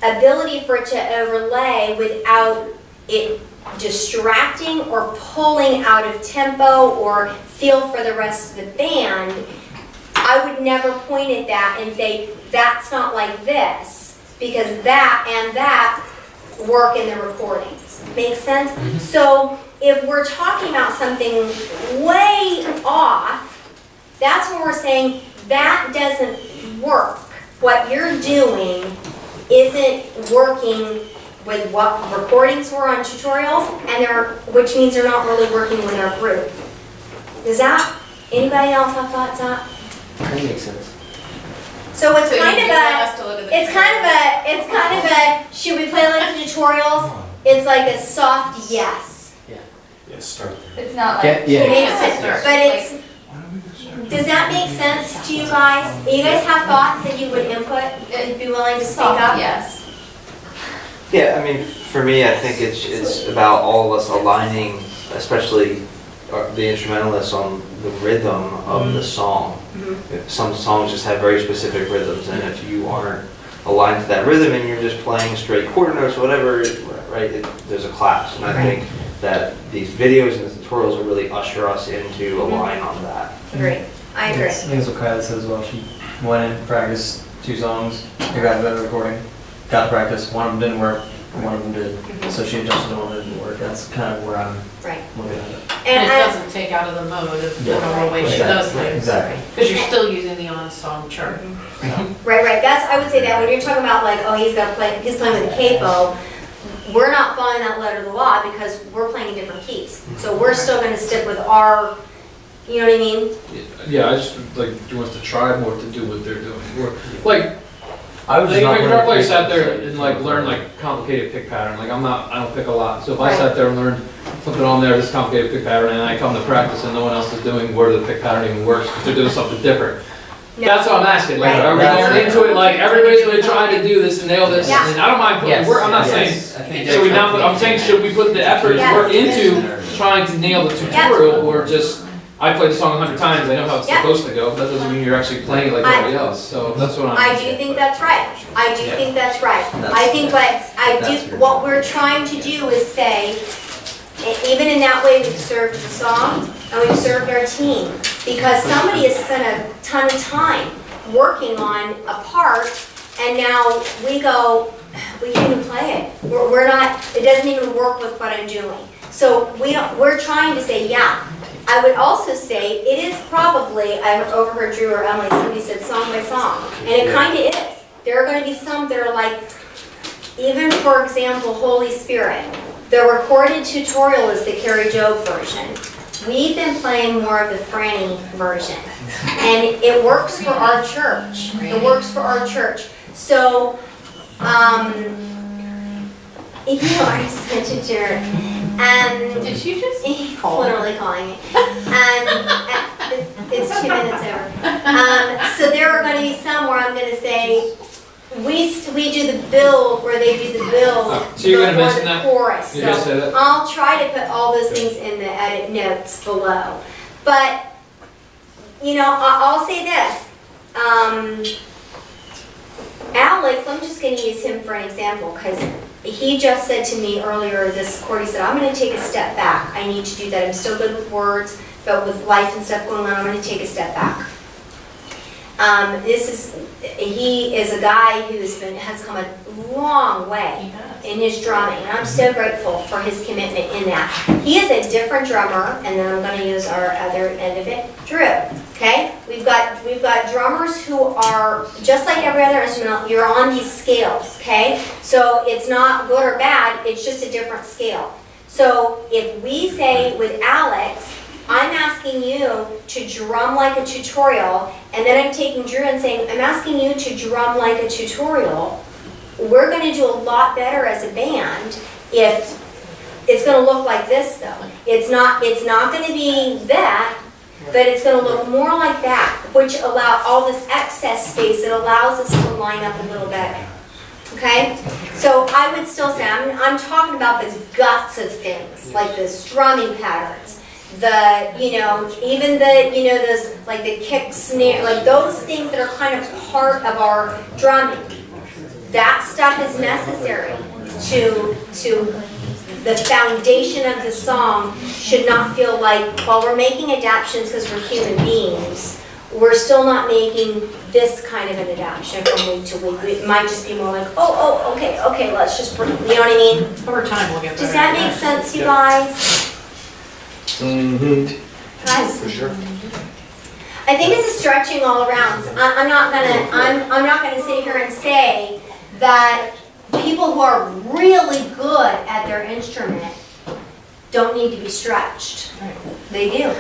ability for it to overlay without it distracting or pulling out of tempo or feel for the rest of the band. I would never point at that and say, that's not like this, because that and that work in the recordings. Make sense? So if we're talking about something way off, that's when we're saying that doesn't work. What you're doing isn't working with what recordings were on tutorials, which means they're not really working with our group. Does that, anybody else have thoughts on that? That makes sense. So it's So kind you of want a, us to look at the it's kind of a, should we play like the tutorials? It's like a soft yes. Yes, start there. It's not Yeah, like. yeah. Makes sense, but it's, does that make sense to you guys? You guys have thoughts that you would input and be willing to speak up? Yes. Yeah, I mean, for me, I think it's about all of us aligning, especially the instrumentalists, on the rhythm of the song. Some songs just have very specific rhythms, and if you aren't aligned to that rhythm and you're just playing straight quarter notes, whatever, right, there's a clash. And I think that these videos and the tutorials will really usher us into a line on that. Agree. I agree. I think that's what Kyla said as well. She went in, practiced 2 songs, they got a better recording, got to practice. One of them didn't work, one of them did. So she adjusted the one that didn't work. That's kind of where I'm Right. looking at it. And it doesn't take out of the mode of the normal way she does things. Exactly. Because you're still using the on-song chart. Right. That's, I would say that when you're talking about like, oh, he's playing with a capo, we're not following that letter of the law because we're playing in different keys. So we're still gonna stick with our, you know what I mean? Yeah, I just like want us to try more to do what they're doing. Like, I was like just if a not guitar player really- sat there and like learned like complicated pick pattern, like I don't pick a lot. So if I sat there and learned something on there, this complicated pick pattern, and I come to practice and no one else is doing where the pick pattern even works because they're doing something different. No. That's what I'm asking. Like, Right. are we going into it like everybody's gonna try to do this and nail this? Yeah. And I don't mind putting work. I'm not saying. I think Should we not? Put, I'm saying should we put the effort and work Yes. into trying to nail the tutorial, or just I played the song 100 times. I know how it's Yeah. supposed to go. But that doesn't mean you're actually playing it like everybody else. So that's what I'm. I do think that's right. I do think that's right. I think what we're trying to do is say, even in that way, we've served the song and we've served our team. Because somebody has spent a ton of time working on a part and now we go, we can't even play it. We're not, it doesn't even work with what I'm doing. So we're trying to say, yeah. I would also say it is probably, I overheard Drew or Emily, somebody said song by song, and it kind of is. There are going to be some that are like, even for example, Holy Spirit. The recorded tutorial is the Carrie Job version. We've been playing more of the Franny version, and it works for our church. It works for our church. So, you are such a jerk. Did she just He's call? literally calling me. It's 2 minutes over. So there are going to be some where I'm going to say, we do the build where they do the build So you're gonna before mention the that? chorus. You're gonna say that? I'll try to put all those things in the edit notes below. But, you know, I'll say this. Alex, I'm just going to use him for an example because he just said to me earlier this quarter, he said, I'm going to take a step back. I need to do that. I'm still good with words, but with life and stuff going on, I'm going to take a step back. He is a guy has come a long way in his drumming, and I'm so grateful for his commitment in that. He is a different drummer, and then I'm going to use our other end of it, Drew. Okay, we've got drummers who are just like every other instrument. You're on these scales, okay? So it's not good or bad. It's just a different scale. So if we say with Alex, I'm asking you to drum like a tutorial, and then I'm taking Drew and saying, I'm asking you to drum like a tutorial. We're going to do a lot better as a band if it's going to look like this, though. It's not going to be that, but it's going to look more like that, which allow all this excess space. It allows us to line up a little better. Okay? So I would still say, I'm talking about the guts of things, like the strumming patterns, even those, like the kick, snare, like those things that are kind of part of our drumming. That stuff is necessary to the foundation of the song. Should not feel like, while we're making adaptations because we're human beings, we're still not making this kind of an adaptation from week to week. It might just be more like, okay, let's just bring, you know what I mean? Over time, we'll get better. Does that make sense, you guys? Guys? For sure. I think it's a stretching all around. I'm not gonna sit here and say that people who are really good at their instrument don't need to be stretched. They do.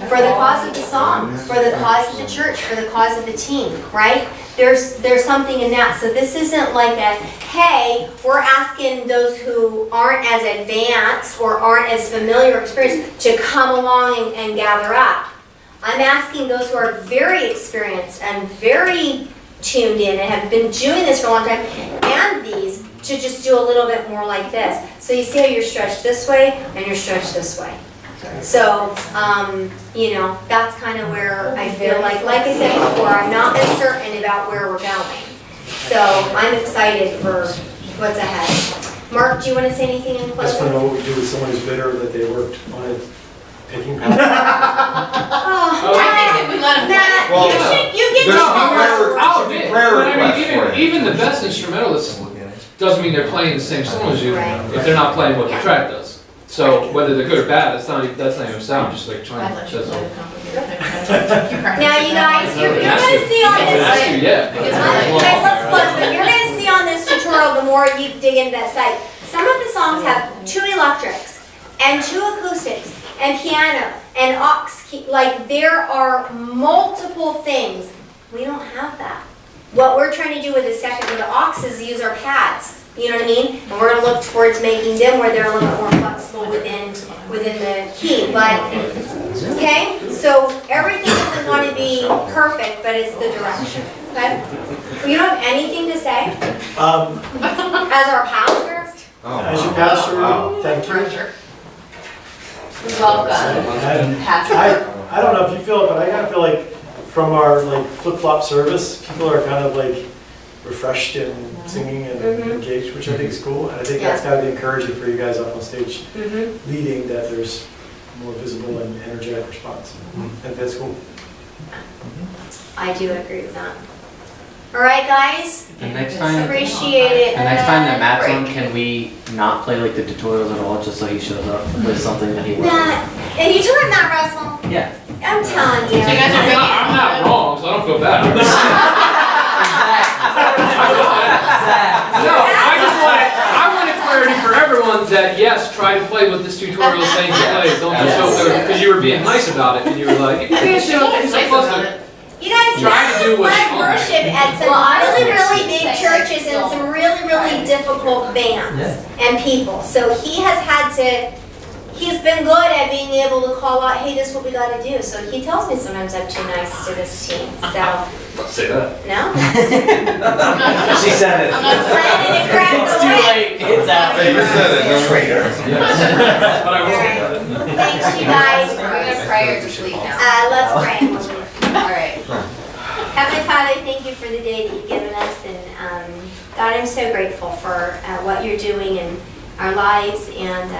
For the cause of the song, for the cause of the church, for the cause of the team, right? There's something in that. So this isn't like a, hey, we're asking those who aren't as advanced or aren't as familiar or experienced to come along and gather up. I'm asking those who are very experienced and very tuned in and have been doing this for a long time, and these, to just do a little bit more like this. So you see how you're stretched this way and you're stretched this way. So, that's kind of where I feel like I said before, I'm not as certain about where we're going. So I'm excited for what's ahead. Mark, do you want to say anything in I just want closing? to know what we do with someone who's bitter that they worked on it, picking past. I think if we let him Matt, Well, you get to I'll admit, Rare but I request mean, for it. even the best instrumentalists doesn't mean they're playing the same song as you Right. if they're not playing what the Yeah. track does. So whether they're good or bad, that's not even a sound. Just like trying. I'd let you That's play all. the complicated thing. Now, you guys, you're going to see on this. Ask you, yeah. Guys, let's close, but you're going to see on this tutorial, the more you dig into that site, some of the songs have 2 electrics and 2 acoustics and piano and aux key. Like, there are multiple things. We don't have that. What we're trying to do with the aux is use our pads. You know what I mean? And we're going to look towards making them where they're a little bit more flexible within the key. But, okay? So everything doesn't want to be perfect, but it's the direction. Okay? You don't have anything to say as our pastor? As your pastor, thank you. Welcome. And I don't know if you feel it, but I kind of feel like from our flip-flop service, people are kind of refreshed and singing and engaged, which I think is cool. And I think that's got to be encouraging for you guys up on stage leading, that there's more visible and energetic response. And that's cool. I do agree with that. All right, guys? The next time, Appreciate it. the next time that Matt's on, Break. can we not play the tutorials at all, just so he shows up with something that he worked on? Matt, and you doing that, Russell? Yeah. I'm telling you. So you guys are ready? I'm not wrong, so I don't feel bad. No, I wanted clarity for everyone that yes, try to play what this tutorial is saying to play. Don't just go through it, because you were being nice about it, and you were like, you can't do it. It's Nice supposed about to. it. You guys, Try to do what's Matt on worship at some really big churches and some really difficult bands and people. So he has he's been good at being able to call out, hey, this is what we got to do. So he tells me sometimes I'm too nice to this team. So, Don't say that. no? She said it. I'm not Planning to crack It's the too whip. late. It's out. You said it, no traitor. But I will say that. Thanks, you guys. We're gonna pray or just leave now. Let's pray. All right. Heavenly Father, thank you for the day that you've given us. And God, I'm so grateful for what you're doing in our lives. And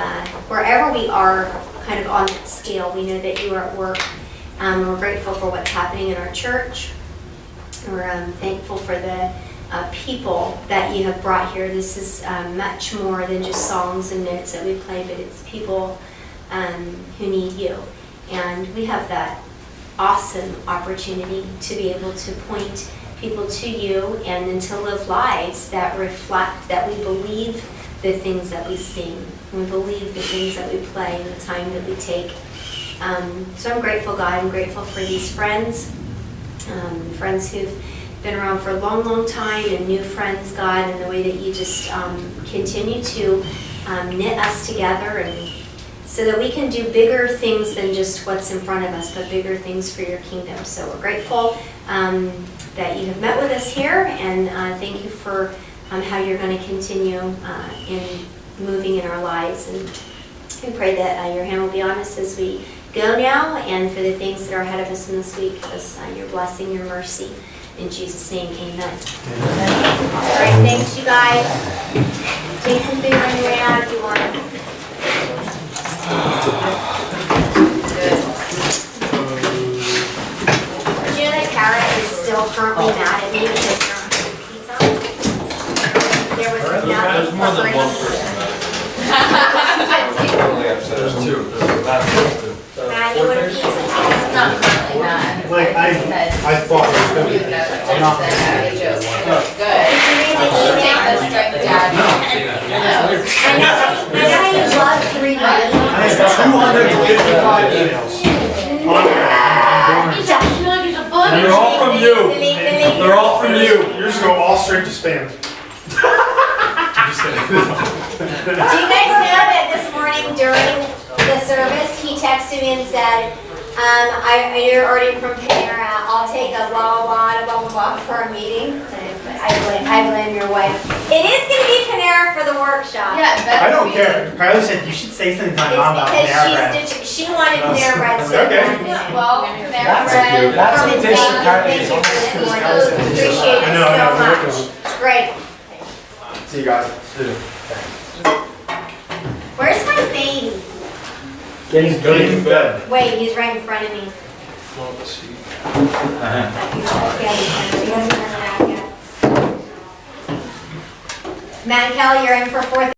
wherever we are kind of on that scale, we know that you are at work. We're grateful for what's happening in our church. We're thankful for the people that you have brought here. This is much more than just songs and notes that we play, but it's people who need you. And we have that awesome opportunity to be able to point people to you and then to live lives that reflect that we believe the things that we sing. We believe the things that we play and the time that we take. So I'm grateful, God. I'm grateful for these friends, friends who've been around for a long, long time, and new friends, God, and the way that you just continue to knit us together, and so that we can do bigger things than just what's in front of us, but bigger things for your kingdom. So we're grateful that you have met with us here, and thank you for how you're going to continue in moving in our lives. And we pray that your hand will be on us as we go now, and for the things that are ahead of us in this week, us your blessing, your mercy. In Jesus' name, amen. All right, thanks you guys. Take some food on your way out if you want. Did you know that Kara is still currently mad at me because you're on pizza? There was nothing more than one Totally upset. There's two. Maddie, what are pizza? It's not currently not. Like, I thought it was gonna be. I'm not. Good. Take the strike dad. I know how you love to read my I have 255 emails. And they're all from you. They're all from you. Yours go all straight to spam. Do you guys know that this morning during the service, he texted me and said, I know you're ordering from Panera, I'll take a blah, blah, blah, blah, blah for a meeting. I blame your wife. It is going to be Panera for the workshop. Yeah, I don't care. Kylie said you should say something to my mom about It's Panera because bread. she wanted Panera bread so Okay. bad. Well, Panera bread. That's Carmen, a dish thank that you Kylie this is morning. almost Appreciate it I know, so we're working on much. It's great. See you guys. Where's my baby? Getting good in bed. Wait, he's right in front of me. Well, let's see. Okay, he hasn't turned around yet. Matt and Kelly, you're in for 4th.